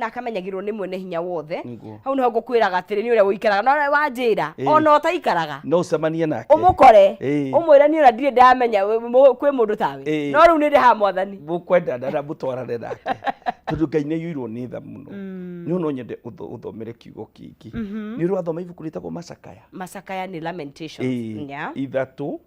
akamenyagĩrwo nĩ mwene hinya wothe. Hau nĩho ngũkwĩraga atĩrĩ nĩ ũrĩa ũikaraga no wanjĩra ona ũtaikaraga no ũcemanie nake ũmũkore ũmwĩre niĩ ona ndirĩ ndamenya kwĩ mũndũ tawe, no rĩu nĩ ndĩ ha Mwathani mũkwendana na mũtwarane nake tondũ Ngai nĩ aiyũirwo nĩ tha mũno. Nĩ no nyende ũthomere kiugo kĩngĩ. Nĩ ũrathoma ibuku rĩtagwo Macakaya. Macakaya nĩ Lamentations. Ithatũ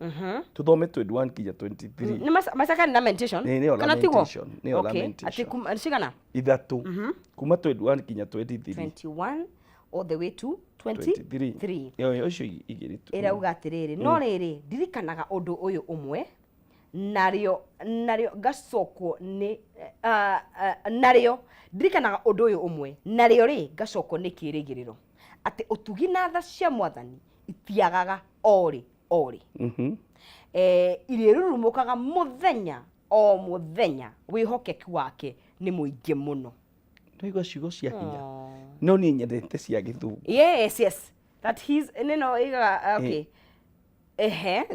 tũthome 21 nginya 23. Nĩ Macakaya nĩ Lamentation kana tiguo? Nĩ Lamentation. Ati cigana? Ithatũ kuma 21 nginya 23. 21 all the way to 23. Yo ũcio igĩrĩ tu. Ĩrauga atĩrĩrĩ, no rĩrĩ ndirikanaga ũndũ ũyũ ũmwe narĩo ngacokwo nĩ narĩo ndirikanaga ũndũ ũyũ ũmwe narĩo rĩ ngacokwo nĩ kĩĩrĩgĩrĩro atĩ ũtugi na tha cia Mwathani itiagaga orĩ irĩrurumũkaga mũthenya o mũthenya, wĩhokeku wake nĩ mũingĩ mũno. Ndĩigua ciugo cia hinya no niĩ nyendete cia Gĩthũngũ. Yes that he's no okay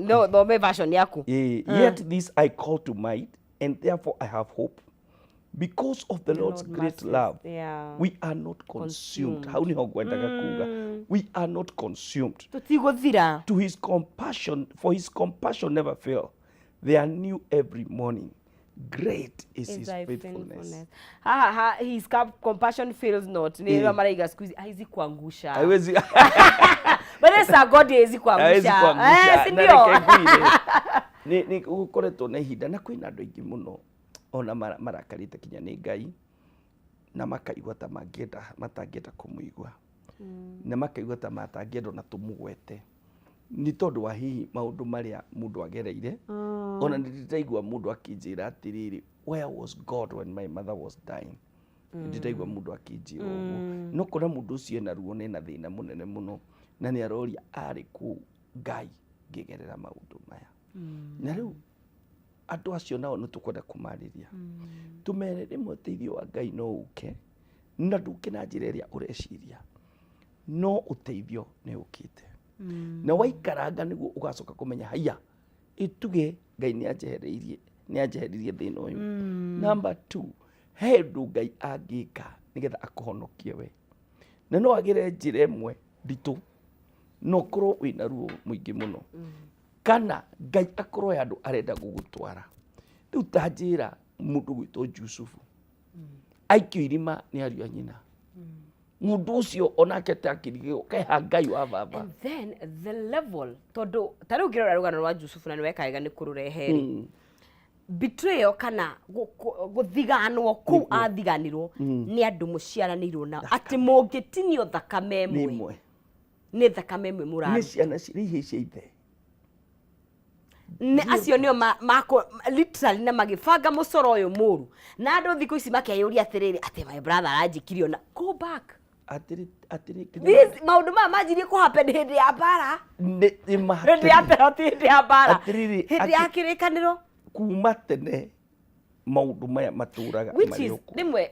no thome version yaku. Yet this I call to mind and therefore I have hope. Because of the Lord's great love, we are not consumed. How niho ngwendaga kuga? We are not consumed. Tutigũthira. To his compassion, for his compassion never fail. They are new every morning. Great is his faithfulness. His compassion fails not. Ni maraiga siku hizi haizi kuangusha. Haiwezi. But it's a God haizi kuangusha. Ndio. Ni ukoretwo na ihinda na kwĩna andũ aingĩ mũno ona marakarĩte kinya nĩ Ngai na makaigua ta matangĩenda kũmũigua. na makaigua ta matangĩendwo na tũmũgwete nĩ tondũ wa hihi maũndũ marĩa mũndũ agereire ona ndĩraigua mũndũ akĩnjĩra atĩrĩrĩ, where was God when my mother was dying? Ndĩraigua mũndũ akĩnjĩra ũguo no kona mũndũ ũcio ena ruo na ena thĩna mũnene mũno na nĩ aroria arĩ kũ Ngai ngĩgerera maũndũ maya. Na rĩu andũ acio nao nĩ tũkwenda kũmarĩria tũmere rĩmwe ũteithio wa Ngai no ũke na ndũke na njĩra ĩrĩa ũreciria, no ũteithio nĩ ũkĩte na waikaranga nĩguo ũgacoka kũmenya haiya ĩtuge Ngai nĩ anjeheririe thĩna ũyũ. Number 2, he ũndũ Ngai angĩka nĩgetha akũhonokie we, na no agere njĩra ĩmwe nditũ no korwo wĩna ruo mũingĩ mũno kana Ngai akorwo andũ arenda gũgũtwara. Rĩu ta njĩra mũndũ gwĩtwo Jusufu aikio irima nĩ ariũ a nyina, mũndũ ũcio onake takĩrigĩrwo keha Ngai wa baba. And then the level tondũ ta rĩu ngĩrora rũgano rwa Jusufu na nĩ wekaga nĩ kũrũrehe betrayal kana gũthiganwo kũu athiganirwo nĩ andũ mũciaranĩirwo nao atĩ mũngĩtinio thakame ĩmwe nĩ thakame ĩmwe mũrarutwo nĩ ciana cirĩ cia ithe. Nĩ acio nĩo literally na magĩbanga mũcoro ũyũ mũru na andũ thikũ ici makeyũria atĩrĩrĩ atĩ my brother aranjikirio na go back maũndũ maya manjirie kũhappen hĩndĩ ya mbara, hĩndĩ ya teroti, hĩndĩ ya mbara, hĩndĩ ya kĩrĩkanĩro kuma tene maũndũ maya matũraga marĩ ũkũ. Rĩmwe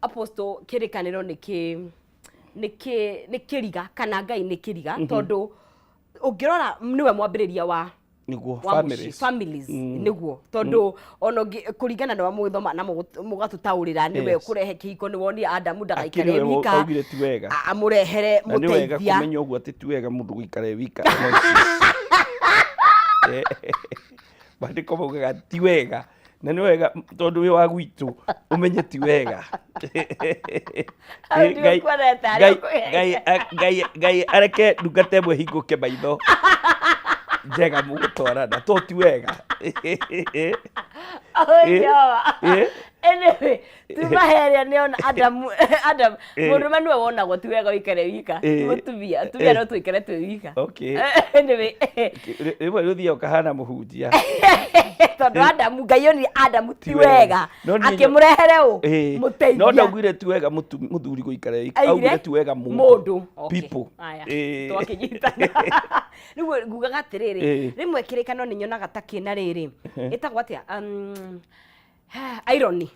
apostle kĩrĩkanĩro nĩ kĩriga kana Ngai nĩ kĩriga tondũ ũngĩrora nĩwe mwambĩrĩria wa families nĩguo tondũ ona kũringana na mũgĩthoma na mũgatũtaũrĩra nĩwe kũrehe kĩhiko nĩ wonire Adamu ndagaikare wika amũrehere mũteithia. Nĩ wega kũmenya ũguo atĩ ti wega mũndũ gũikare wika. Bandĩko maugaga ti wega na nĩ wega tondũ wĩ wa gwitũ ũmenye ti wega. Ngai areke ndungata ĩmwe hingũke maitho njega mũgũtwarana to ti wega. Anyway, tumaheria nĩona Adam mũndũrũme nĩwe wonagwo ti wega ũikare wika, mũtumia no tũikare twĩ wika. Anyway, rĩmwe rũthiaga ũkahana mũhunjia tondũ Adamu Ngai onire Adamu ti wega akĩmũrehere mũteithia. No ndaugire ti wega mũthuri gũikara wika, augire ti wega mũndũ people. Twakĩnyitana rĩu ngugaga atĩrĩrĩ rĩmwe kĩrĩkanĩro nĩ nyonaga ta kĩna rĩrĩ ĩtagwo atĩa irony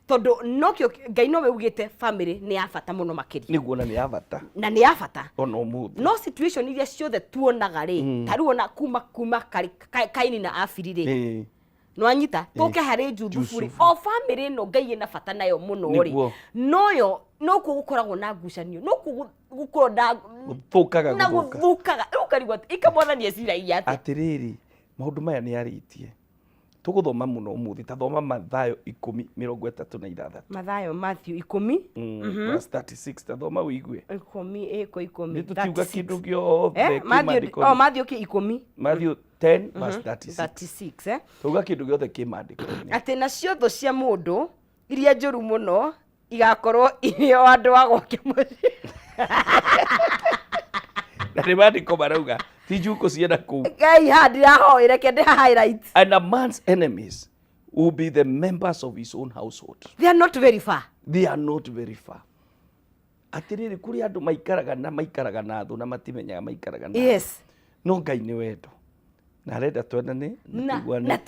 tondũ nokĩo Ngai nowe ugĩte family nĩ ya bata mũno makĩria. Nĩguo na nĩ ya bata na nĩ ya bata ona ũmũthĩ no situation iria ciothe tuonaga rĩ ta rĩu ona kuma Kaini na Abili rĩ nwanyita tũke harĩ Juthufu rĩ o family no Ngai ena bata nayo mũno rĩ noyo no kũgũkoragwo na ngucanio no kũgũkorwo na gũthũkaga ũkarigwo ikamwathania ciragia atĩrĩrĩ maũndũ maya nĩ arĩtie tũgũthoma mũno ũmũthĩ ta thoma Mathayo 10:36 Mathayo Matthew 10 verse 36 ta thoma ũigue 10 nĩ tũtiuga kĩndũ gĩothe Matthew Matthew 10 Matthew 10 verse 36 tuga kĩndũ gĩothe kĩ maandĩko-inĩ atĩ nacio thũ cia mũndũ iria njũru mũno igakorwo irĩo andũ a gwake mũciĩ. Na nĩ maandĩko marauga ti njuko cienda kũu. Ngai handirahoire reke ndĩ highlights. And a man's enemies will be the members of his own household. They are not very far. They are not very far. Atĩrĩrĩ kũrĩ andũ maikaraga na thũ na matimenyaga maikaraga na. Yes. No Ngai nĩ wendo na arenda twendane na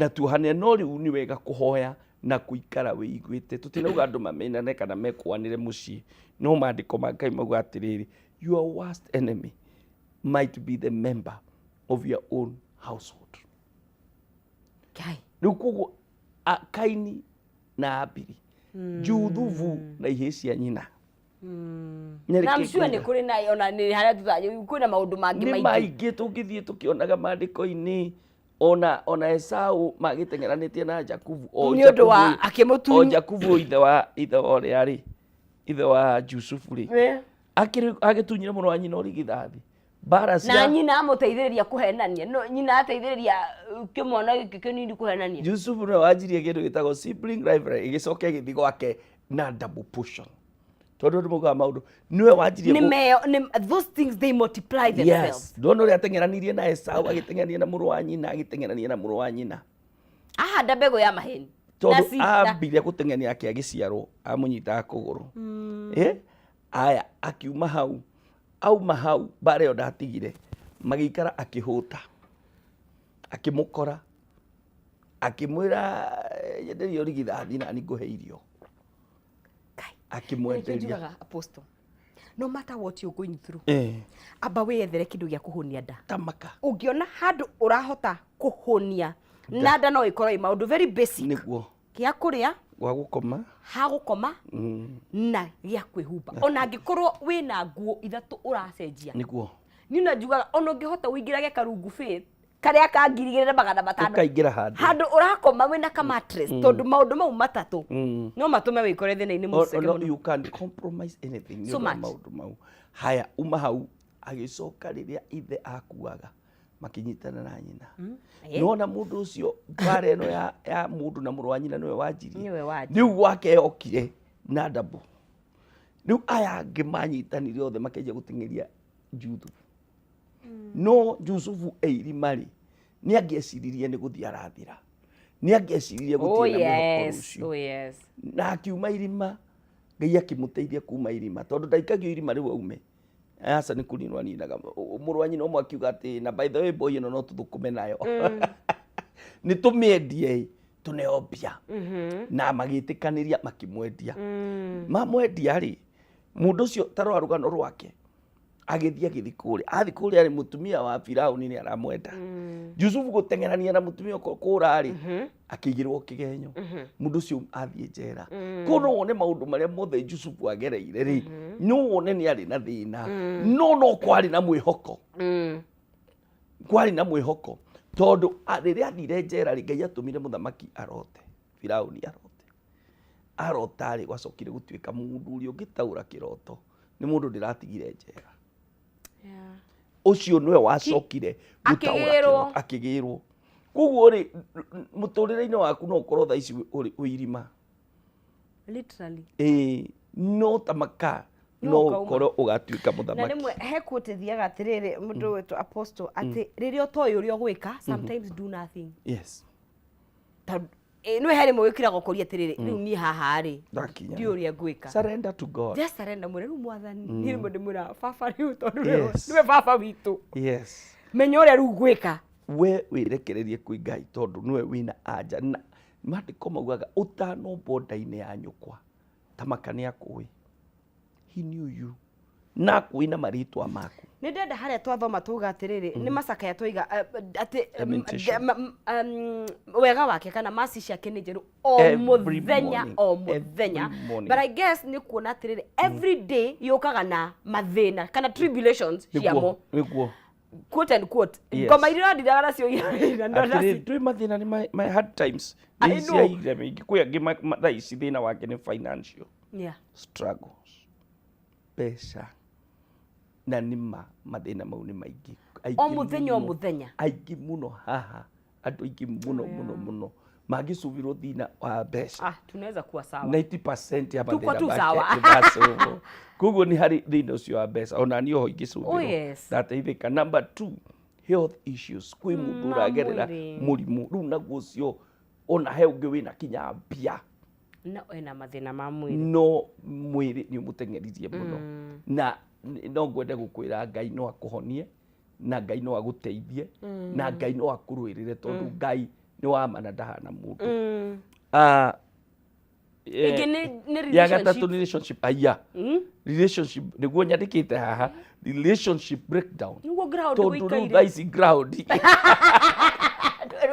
tuohanĩre no rĩu nĩ wega kũhoya na kũikara wĩiguĩte. Tũtinauga andũ mamenane kana mekwanĩre mũciĩ no maandĩko ma Ngai mauga atĩrĩrĩ your worst enemy might be the member of your own household. Rĩu koguo Kaini na Abili Juthufu na ihĩĩ cia nyina na msure nĩ kũrĩ na ona nĩ harĩa kwĩna maũndũ mangĩ maingĩ tũngĩthiĩ tũkĩonaga maandĩko-inĩ ona Esau magĩteng'eranĩtie na Jakubu nĩ ũndũ wa akĩmũtunya Jakubu ithe wa rĩarĩ ithe wa Jusufu rĩ agĩtunyire mũno wa nyina ũrigithathi na nyina amũteithĩrĩria kũhenania no nyina ateithĩrĩria kĩmwana gĩkĩ kĩnini kũhenania. Jusufu nĩ wanjirie kĩndũ gĩtagwo sibling rivalry ĩgĩcoka gĩthiĩ gwake na double portion tondu ndu mugaga maundu niwe wanjirie those things they multiply themselves. Yes, ndona uria atengeranirie na Esau agitengerania na muru wa nyina agitengerania na muru wa nyina ahanda mbegu ya maheni tondu ambire guteng'enia ake agiciarwo amunyitaga kuguru aya akiuma hau auma hau bare yo ndatigire magikara akihuta akimukora akimwira yenderio rigithathi na ninguhe irio akimwenderia apostle no matter what you're going through aba wethere kindu gya kuhonia nda tamaka ungiona handu urahota kuhonia na nda no ikorwo i maundu very basic niguo gya kuria gwa gukoma ha gukoma na gya kwihumba ona angikorwo wina nguo ithatu uracenjia niguo ni unajua ona ungihota uingirage karungu faith karia kangirigirira magana matano ukaingira handu urakoma wina ka mattress tondu maundu mau matatu no matume wikore thina-ini museke muno you can compromise anything so maundu mau haya uma hau agicoka riria ithe akuaga makinyitana na nyina nona mundu ucio bare eno ya mundu na muru wa nyina niwe wanjirie riu gwake okire na ndabu riu aya ngimanyitanire othe makenjia gutingiria Juthu no Jusufu eirimari ni angieciririe ni guthia arathira ni angieciririe guthia na murucio na akiuma irima Ngai akimuteithia kuma irima tondu ndaikagio irima riu aume asa ni kuninwa ninaga muru wa nyina omwe akiuga ati na by the way boy no tuthukume nayo ni tumiendie tuneobia na magitikaniria makimwendia mamwendia ri mundu ucio tarwa rugano rwake agithia githikuri athikuri ari mutumia wa Firauni ni aramwenda Jusufu gutengerania na mutumia kura ari akigirwo kigenyo mundu ucio athie njera kono wone maundu maria mothe Jusufu agereire ri no wone ni ari na thina no kwari na mwihoko kwari na mwihoko tondu riria athire njera ri Ngai atumire muthamaki arote Firauni arota ari gwacokire gutuika mundu uria ungitaura kiroto ni mundu ndiratigire njera ucio niwe wacokire gutaura akigirwo koguo ri muturire-ini waku no ukorwo thaa ici uirima literally no tamaka no ukorwo ugatuika muthamaki na rimwe he kutithiaga atiriri mundu wetu apostle ati riria utoyo uria gwika sometimes do nothing niwe hari mwe wikiraga kuria atiriri riu ni haha ri ndi uria gwika surrender to God just surrender mure riu mwathani ni rimwe ndimura baba riu tondu niwe baba witu menya uria riu gwika we wirekererie kwi Ngai tondu niwe wina anja na mandiko maugaga utano boda-ini ya nyukwa tamaka ni akui he knew you na kuina maritwa maku ni ndenda haria twathoma tuga atiriri ni macakaya twiga ati wega wake kana masi ciake ni njeru o muthenya but I guess ni kuona atiriri every day yukaga na mathina kana tribulations ciamo niguo quote and quote kama irira ndiraga nacio ira ndona twi mathina ni my hard times isia ire mingi kuya ngima thaici thina wake ni financial struggles pesa na nima mathina mau ni maingi o muthenya aingi muno haha andu aingi muno magicubirwo thina wa mbeca tunaweza kuwa sawa 90% ya mathina koguo ni hari thina ucio wa mbeca ona ni oho ingicubirwo ndateithika number 2 health issues kwi mundu uragerera murimu riu naguo ucio ona he ungi wina kinya mbia no ena mathina ma mwiri no mwiri ni umutengeririe muno na no ngwende gukwira Ngai no akuhonie na Ngai no aguteithie na Ngai no akurwirire tondu Ngai ni wa mana ndahana mundu ya gatatu relationship relationship niguo nyandikite haha relationship breakdown tondu riu thaisi ground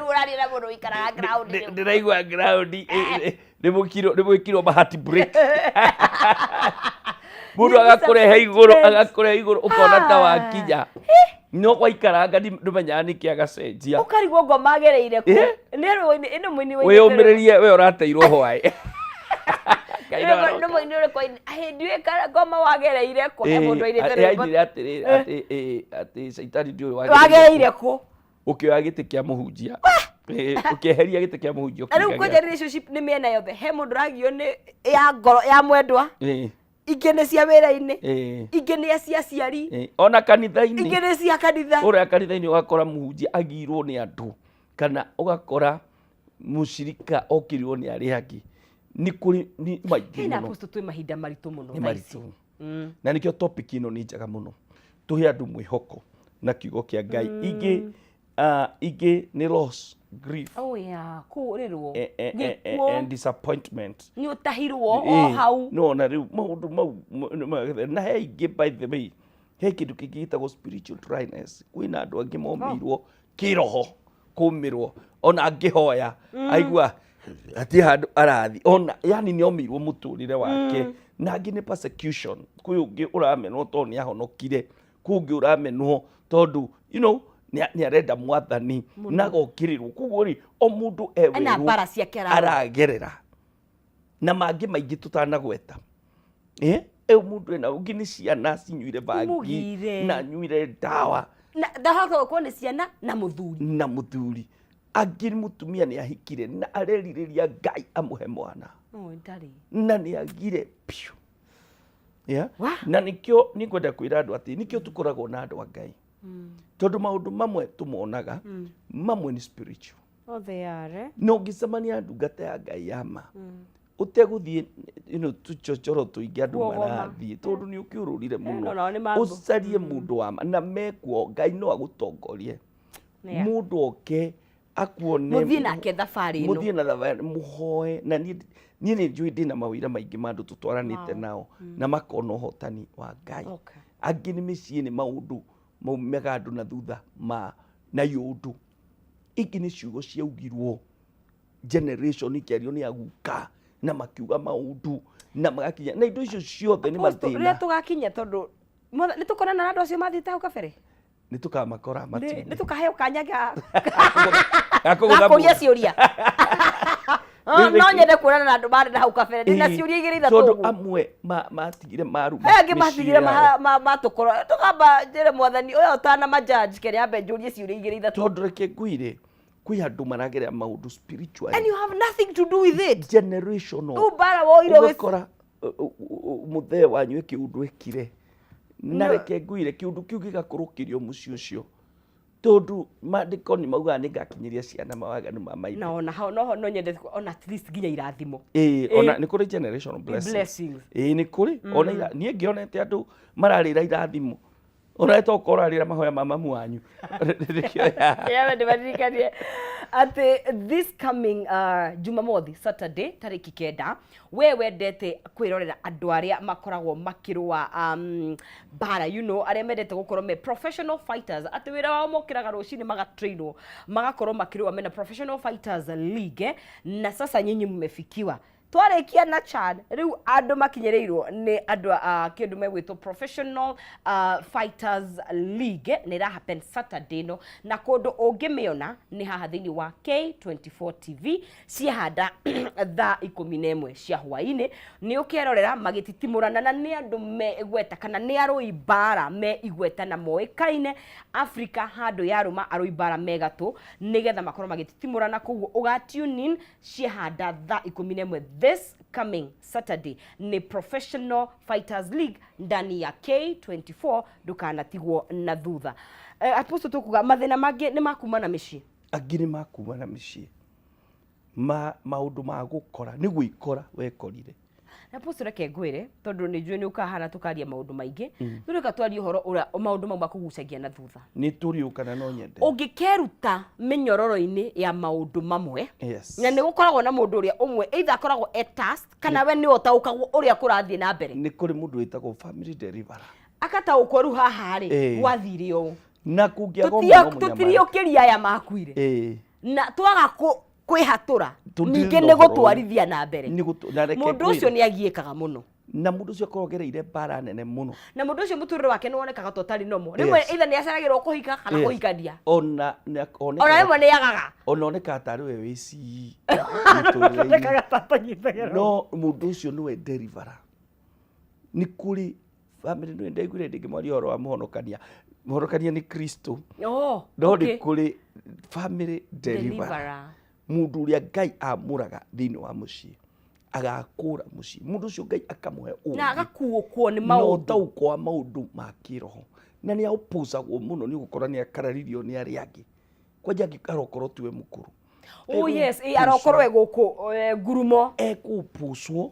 urarira mundu ikaraga ground ndiraigua ground nimwikirwo mahati break mundu agakurehe iguru ukona ta wakinya no gwaikaranga ndumenya niki agacenjia ukarigwo ngo magereire ku ino mwini we umiririe we urateirwo hwai no mwini ure kwa ndiwe kara ngoma wagereire ku mundu irite ngo ati saitani ndiwe wagereire ku ukioya giti kia muhunjia ukieheria giti kia muhunjia riu kwa relationship ni miena yothe he mundu ragio ni ya ngoro ya mwendwa ingĩ nĩ cia wĩra-inĩ Eh. ingĩ nĩ cia aciari Ona kanitha-inĩ. ingĩ nĩ cia kanitha. Ũrĩa kanitha-inĩ ũgakora mũhunjia agirwo nĩ andũ kana ũgakora mũcirika okirwo nĩ arĩa angĩ. Nĩ kũrĩ nĩ maingĩ Hena mũno. aposto twĩ mahinda maritũ mũno Nĩ thaa ici. maritũ. Na nĩkĩo topic ĩno nĩ njega mũno. Tũhe andũ mwĩhoko na kiugo kĩa Ngai. Ingĩ nĩ loss, grief. Oh yeah, kũũrĩrwo. And disappointment. Nĩ ũtahirwo o hau. No, na rĩu maũndũ mau na he ingĩ by the way, he kĩndũ kĩngĩ gĩtagwo spiritual dryness. Kwĩna andũ angĩ momirwo kĩroho, kũmĩrwo, ona angĩhoya aigua atĩ handũ arathi, ona yani nĩ omirwo mũtũrĩre wake. Na angĩ nĩ persecution. Kwĩ ũngĩ ũramenwo tondũ nĩ ahonokire, kwĩ ũngĩ ũramenwo tondũ you know nĩ arenda mwathani na gokĩrĩrwo. Koguo rĩ o mũndũ ewerwo aragerera na mangĩ maingĩ tũtanagweta. Mũndũ ena ũngĩ nĩ ciana cinyuire bangi na nyuire ndawa na ndahota gũkorwo nĩ ciana na mũthuri. Angĩ mũtumia nĩ ahikire na arerirĩria Ngai amũhe mwana na nĩ agire piũ. Na nĩkĩo nĩ ngwenda kwĩra andũ atĩ nĩkĩo tũkoragwo na andũ a Ngai. Tondũ maũndũ mamwe tũmonaga mamwe nĩ spiritual. No ũngĩcemania ndungata ya Ngai yama ũtegũthiĩ tũchochoro tũingĩ andũ marathiĩ tondũ nĩ ũkĩũrũrire mũno. Ũcarie mũndũ wama na mekuo Ngai no agũtongorie. Mũndũ oke akuone mũthiĩ nake thabarĩ ĩno. Mũthiĩ na thabarĩ mũhoe na niĩ nĩ njũĩ ndĩna mawĩra maingĩ ma andũ tũtwaranĩte nao na makona ũhotani wa Ngai. Angĩ nĩ mĩciĩ nĩ maũndũ maumaga andũ na thutha na yũndũ. Ingĩ nĩ ciugo ciaugirwo generation ikĩario nĩ aguka na makiuga maũndũ na magakinya na indo icio ciothe nĩ mathĩna. Rĩrĩa tũgakinya tondũ nĩ tũkorana na andũ acio mathiĩte hau kabere. Nĩ tũkamakora matinĩ. Nĩ tũkaheo kanya gakũria ciũria. No nyende kuonana na andũ marĩ na hau kabere. Ndĩ na ciũria igĩrĩ ithatũ. Tondũ amwe matigire maruma. Angĩ matigire matũkora. Tũkamba njĩre mwathani ũyũ ũtana majaji kere ambe njũrie ciũria igĩrĩ ithatũ. Tondũ reke ngwire kwĩ andũ maragerera maũndũ spiritual. And you have nothing to do with it. Generational. Bara woiro ũgakora mũthee wanyu kĩũndũ ekire. Na reke ngwire kĩũndũ kĩu gĩgakũrũkĩrio mũciĩ ũcio. Tondũ maandĩko nĩ maugaga nĩ ngakinyĩria ciana mawaganu ma maithe. Na ona hau no nyende ona at least nginya irathimo. Ona nĩ kũrĩ generational blessings. Nĩ kũrĩ. Ona niĩ ngĩonete andũ mararĩra irathimo. Ona etoka ũrarĩra mahoya ma mamu wanyu. Ndĩmaririkanie atĩ this coming Jumamothi Saturday tarĩki 9 we wendete kwĩrorera andũ arĩa makoragwo makĩrũa bara arĩa mendete gũkorwo me professional fighters atĩ wĩra wao mokĩraga rũcinĩ magatrainwo magakorwo makĩrũa mena Professional Fighters League na sasa nyinyi mmefikiwa twarĩkia na Chad rĩu andũ makinyĩrĩirwo nĩ andũ kĩndũ megwĩtwo Professional Fighters League nĩ ĩra happen Saturday no na kũndũ ũngĩmĩona nĩ haha thĩinĩ wa K24 TV ciahanda thaa 11 cia hwaĩ-inĩ nĩ ũkĩrorera magĩtitimũrana na nĩ andũ me igweta kana nĩ arũi bara me igweta na moĩkaine Africa handũ yarũma arũi bara megatũ nĩgetha makorwo magĩtitimũrana koguo ũgatune in ciahanda thaa 11 this coming Saturday ni Professional Fighters League ndani ya K24 ndukanatigwo na thutha. Aposto tukuga mathĩna mangĩ nĩ makuma na mĩciĩ. Angĩ nĩ makuma na mĩciĩ. Maũndũ ma gũkora nĩ gwĩkora wekorire. Aposto reke ngwĩre tondũ nĩ njũĩ nĩ ũkahana tũkaria maũndũ maingĩ. Tũreka twarie ũhoro ũrĩa maũndũ mau makũgucagia na thutha. Nĩ tũriũkana no nyende. Ũngĩkeruta mĩnyororo-inĩ ya maũndũ mamwe. Na nĩ gũkoragwo na mũndũ ũrĩa ũmwe either akoragwo task kana we nĩ ũtaũkagwo ũrĩa kũrathiĩ na mbere. Nĩ kũrĩ mũndũ wĩtagwo family deliverer. Akataũkwo rĩu haha rĩ gwathire ũũ. Na kũngĩagwo mũno tũtiriũkĩria aya makuire. Na twaga kwĩhatũra ningĩ nĩ gũtwarithia na mbere. Mũndũ ũcio nĩ agiĩkaga mũno. Na mũndũ ũcio akoragĩrĩire bara nene mũno. Na mũndũ ũcio mũtũrĩre wake nĩ wonekaga totarĩ nomo. Rĩmwe either nĩ aceragĩrwo kũhika kana kũhikania. Ona rĩmwe nĩ agaga. Ona onekaga tarĩ we wĩci. No mũndũ ũcio nĩwe deliverer. Nĩ kũrĩ family nĩ ndaiguire ndĩngĩ mwari ũhoro wa mũhonokania. Mũhonokania nĩ Kristo. No nĩ kũrĩ family deliverer. Mũndũ ũrĩa Ngai amũraga thĩinĩ wa mũciĩ agakũra mũciĩ mũndũ ũcio Ngai akamuhe na agakuo nĩ no maũndũ tau kwa maũndũ ma kĩroho na nĩ aupusagwo mũno nĩ gũkorwo nĩ akararirio nĩ arĩa angĩ kwanja angĩkorwo tiwe mũkũrũ yes arokorwo gũkũ ngurumo ekũpuswo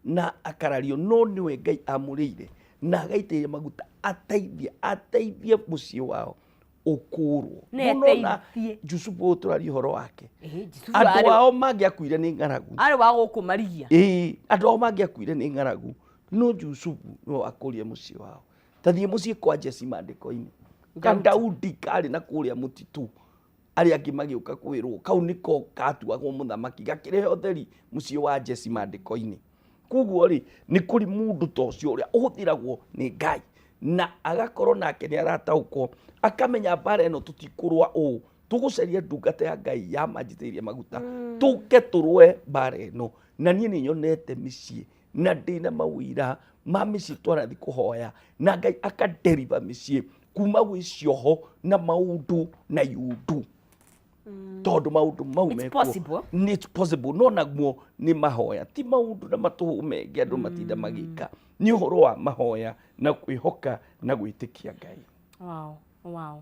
na akarario no nĩwe Ngai amũrĩire na agaitĩrĩria maguta ateithie mũciĩ wao ũkũrwo mũno Jusufu tũraria ũhoro wake andũ ao mangĩakuire nĩ ng'aragu arĩ wa gũkũ marigia andũ ao mangĩakuire nĩ ng'aragu no Jusufu no akũrie mũciĩ wao tathiĩ mũciĩ kwa Jesse maandĩko-inĩ Daudi karĩ na kũrĩa mũtitũ arĩa angĩ magĩũka kwĩrwo kau nĩko katuagwo mũthamaki gakĩrehe ũtheri mũciĩ wa Jesse maandĩko-inĩ koguo rĩ nĩ kũrĩ mũndũ ta ũcio ũrĩa ũhũthĩragwo nĩ Ngai na agakorwo nake nĩ arataũkwo akamenya mbara ĩno tũtikũrũa ũũ tũgũcaria ndungata ya Ngai ya manjitĩrĩria maguta tũke tũrũe mbara ĩno na niĩ nĩ nyonete mĩciĩ na ndĩna mawĩra ma mĩciĩ twarathi kũhoya na Ngai akaderiva mĩciĩ kuma gwĩ cioho na maũndũ na yundu tondũ maũndũ mau mekwo it's possible no naguo nĩ mahoya ti maũndũ na matũhũ mengĩ andũ matinda magĩka nĩ ũhoro wa mahoya na kwĩhoka na gwĩtĩkia Ngai. Wow.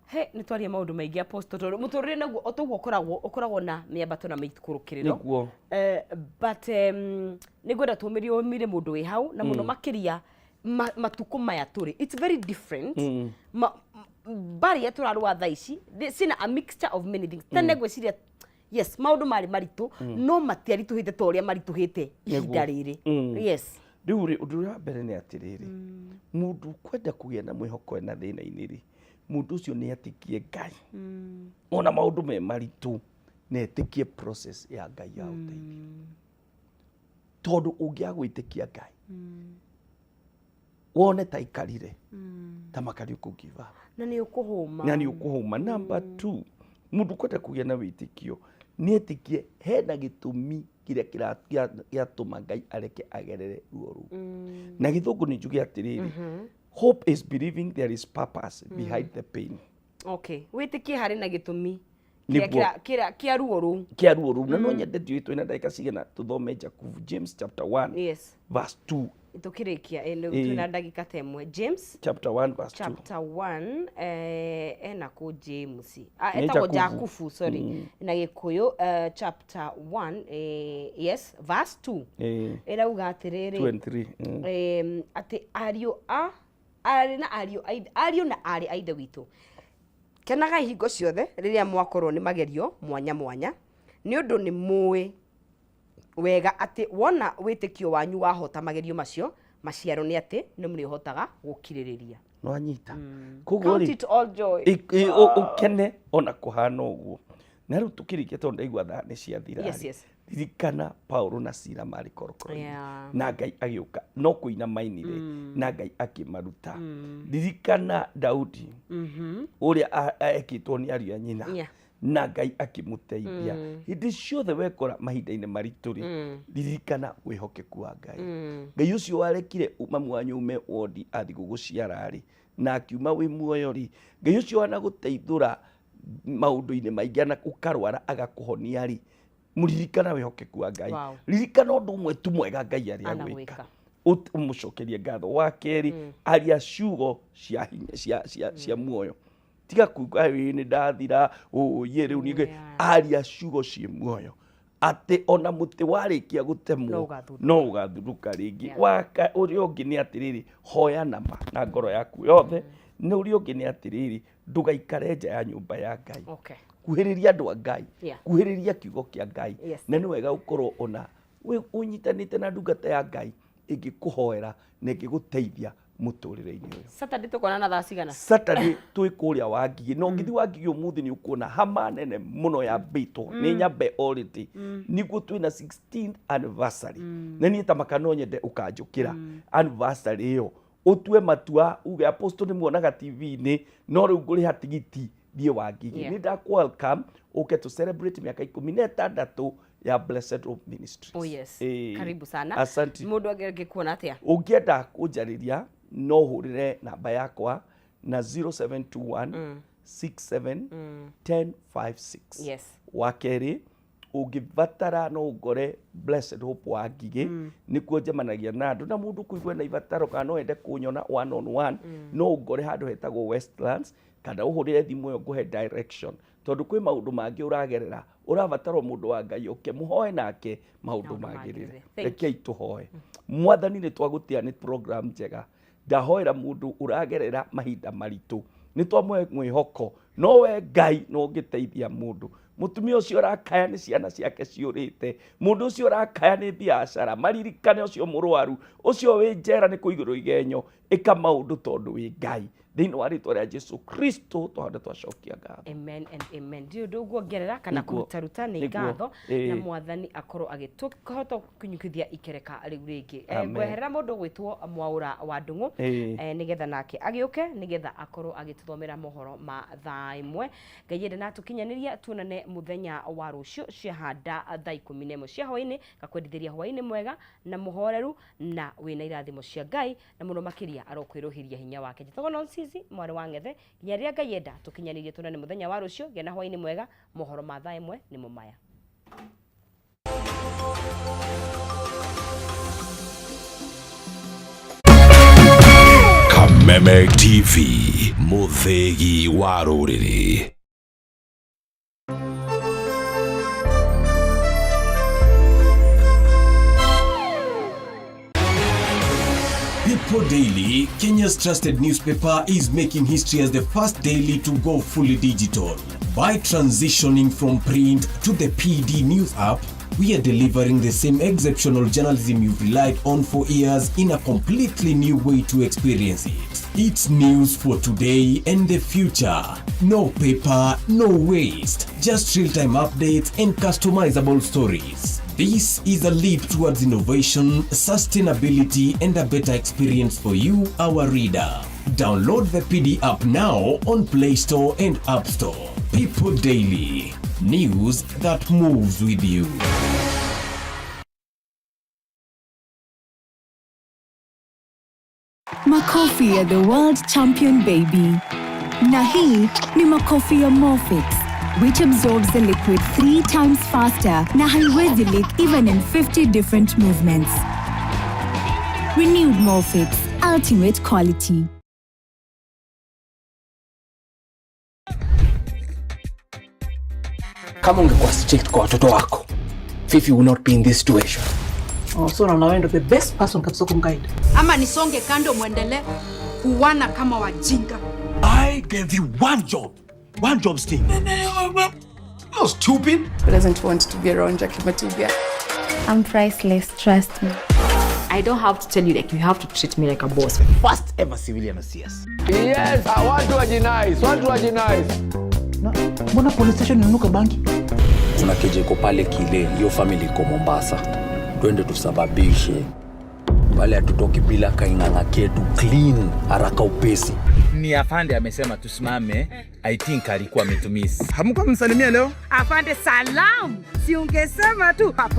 He nĩ twaria maũndũ maingĩ apostle tondũ mũtũrĩre naguo otoguo ũkoragwo na mĩambato na mĩikũrũkĩrĩro nĩguo but nĩ ngwenda tũmĩrie ũmire mũndũ wĩ hau na mũno makĩria matukũ maya tũrĩ it's very different bari ya tũrarũa thaa ici sina a mixture of many things tene gwĩciria yes maũndũ marĩ maritũ no matiaritũhĩte ta ũrĩa maritũhĩte ihinda rĩrĩ yes rĩu ũndũ ũrĩa wa mbere nĩ atĩrĩrĩ mũndũ kwenda kũgĩa na mwĩhoko na thĩna-inĩ rĩ mũndũ ũcio nĩ atĩkie Ngai ona maũndũ me maritũ nĩ etĩkie process ya Ngai ya ũteithio tondũ ũngĩaga gwĩtĩkia Ngai wone ta ikarire ta makari ũkũ give up na nĩ ũkũhũma number 2 mũndũ kwenda kũgĩa na wĩtĩkio nĩ etĩkie hena gĩtũmi kĩrĩa gĩatũma Ngai areke agerere ruo rũu na gĩthũngũ nĩ njuge atĩrĩrĩ hope is believing there is purpose behind the pain wĩtĩkie harĩ na gĩtũmi kia ruo rũu na no nyende ndiũĩ twĩna ndagĩka cigana tũthome Jakubu James chapter 1 verse 2 tukirikia twina ndagika temwe James chapter 1 verse 2 chapter 1 ena ku James etagwo Jakubu sorry na gikuyu chapter 1 yes verse 2 irauga atiriri 23 ati ariũ na ari a ithe witũ kenaga hingo ciothe rĩrĩa mwakorwo nĩ magerio mwanya mwanya nĩ ũndũ nĩ mũĩ wega atĩ wona wĩtĩkio wanyu wahota magerio macio maciaro nĩ atĩ nĩ mũrĩhotaga gũkirĩrĩria no anyita koguo ukene ona kuhana ũguo na rĩu tũkĩrĩkia tondũ ndaigua thaa nĩ ciathira ririkana Paulo na Sila marĩ korokoro-inĩ na Ngai agĩũka no kũina mainire na Ngai akĩmaruta ririkana Daudi ũrĩa ekĩtwo nĩ ariũ a nyina na Ngai akĩmũteithia hĩndĩ ciothe wekora mahinda-inĩ maritũ-rĩ ririkana wĩhokeku wa Ngai Ngai ũcio warekire mamu wanyu ume wondi athi gũgũciara-rĩ na akiuma wĩ muoyo-rĩ Ngai ũcio wanagũteithũra maũndũ-inĩ maingĩ na ũkarwara agakũhonia-rĩ mũririkana wĩhokeku wa Ngai ririkana ũndũ ũmwe tu mwega Ngai arĩ agwĩka ũmũcokerie ngatho wa kerĩ aria ciugo cia muoyo tiga kuga nĩ ndathira ye rĩu nĩ aria ciugo ciĩ muoyo atĩ ona mũtĩ warĩkia gũtemwo no ũgathurũka rĩngĩ ũrĩa ũngĩ nĩ atĩrĩrĩ hoya nama na ngoro yaku yothe na ũrĩa ũngĩ nĩ atĩrĩrĩ ndũgaikare nja ya nyũmba ya Ngai kuhĩrĩria andũ a Ngai kuhĩrĩria kiugo kĩa Ngai na nĩ wega gũkorwo ona ũnyitanĩte na ndungata ya Ngai ĩngĩkũhoera na ĩngĩgũteithia mũtũrĩre-inĩ ũyũ. Saturday tũkonana thaa cigana? Saturday twĩ kũrĩa Wangigĩ no ngĩthi Wangigĩ ũmũthĩ nĩ ũkuona hama nene mũno ya mbĩtwo nĩ nyambe already nĩguo twĩna 16th anniversary na niĩ ta makano nyende ũkanjũkĩra anniversary ĩyo ũtue matua uge apostle nĩ muonaga TV-inĩ no rĩu ngũrĩha tigiti thiĩ Wangigĩ nĩ ndaku welcome ũke to celebrate mĩaka 16 ya Blessed Hope Ministries. Oh yes. Karibu sana. Asante. Mũndũ angĩkuona atĩa? Ũngĩenda kũnjarĩria no hũrĩre namba yakwa na 0721 67 1056. Yes. Wa kerĩ ungivatara no ungore Blessed Hope wa Ngigĩ nĩkuo njemanagia na andũ na mũndũ kũigua na ibataro kana no ende kunyona one on one no ungore handũ hetagwo Westlands kana ũhũrĩre thimũ ĩyo ngũhe direction tondũ kwĩ maũndũ mangĩ ũragerera ũrabatara mũndũ wa Ngai mũhoe nake maũndũ magĩrĩre. Rekei tũhoe. Mwathani nĩ twagũtĩa nĩ program njega, ndahoera mũndũ ũragerera mahinda maritũ, nĩ twamwe mwĩhoko, no we Ngai no ũngĩteithia mũndũ. Mũtumia ũcio ũrakaya nĩ ciana ciake ciũrĩte, mũndũ ũcio ũrakaya nĩ biacara, maririkane ũcio mũrwaru, ũcio wĩ njera nĩ kũigĩrwo igenyo, ĩka maũndũ tondũ wĩ Ngai. Thĩinĩ wa rĩtwa rĩa Jesu Kristo twahota twacokia ngatho. Amen and amen. Ndio ndũguongerera kana kũrutaruta nĩ ngatho na Mwathani akorwo agĩtũkahota kunyukithia ikereka rĩu rĩngĩ. Ngweherera mũndũ gwĩtwo Mwaũra wa Ndung'u nĩgetha nake agĩũke nĩgetha akorwo agĩtũthomera mohoro ma thaa ĩmwe. Ngai ende na tũkinyanĩria tuonane mũthenya wa rũciũ ciahanda thaa 11 cia hwaĩ-inĩ, gakwendithĩria hwaĩ-inĩ mwega na mũhoreru na wĩna irathimo cia Ngai na mũno makĩria arokwĩrũhĩria hinya wake. Njĩtagwo Nonsizi mwarĩ wa Ng'ethe, nginya rĩrĩa Ngai enda tũkinyanĩrie tuonane mũthenya wa rũciũ, gĩa na hwaĩ-inĩ mwega, mohoro ma thaa ĩmwe nĩmo maya. Kameme TV, mũthĩgi wa rũrĩrĩ. People Daily, Kenya's trusted newspaper, is making history as the first daily to go fully digital. By transitioning from print to the PD News app, we are delivering the same exceptional journalism you've relied on for years in a completely new way to experience it. It's news for today and the future. No paper, no waste. Just real-time updates and customizable stories. This is a leap towards innovation, sustainability, and a better experience for you, our reader. Download the PD app now on Play Store and App Store. People Daily. News that moves with you. Makofi ya the world champion baby. Na hii ni makofi ya Morphix, which absorbs the liquid 3 times faster na haiwezi leak even in 50 different movements. Renewed Morphix, ultimate quality. Kama ungekuwa strict kwa watoto wako, Fifi would not be in this situation. Oh, so na wewe ndo the best person kabisa kumguide. Ama nisonge kando muendelee kuwana kama wajinga. I gave you one job. One job, Steve. You're stupid. Who doesn't want to be around Jackie Matibia? I'm priceless, trust me. I don't have to tell you, like, you have to treat me like a boss. First ever civilian OCS. Yes, I want to agonize. Want to agonize. Mbona police station inuka banki? Kuna kijiko pale kile, hiyo family iko Mombasa. Twende tusababishe. Wale hatutoki bila kaingana ketu clean haraka upesi. Ni afande amesema tusimame. I think alikuwa ametumisi. Hamko msalimia leo? Afande salam. Si ungesema tu.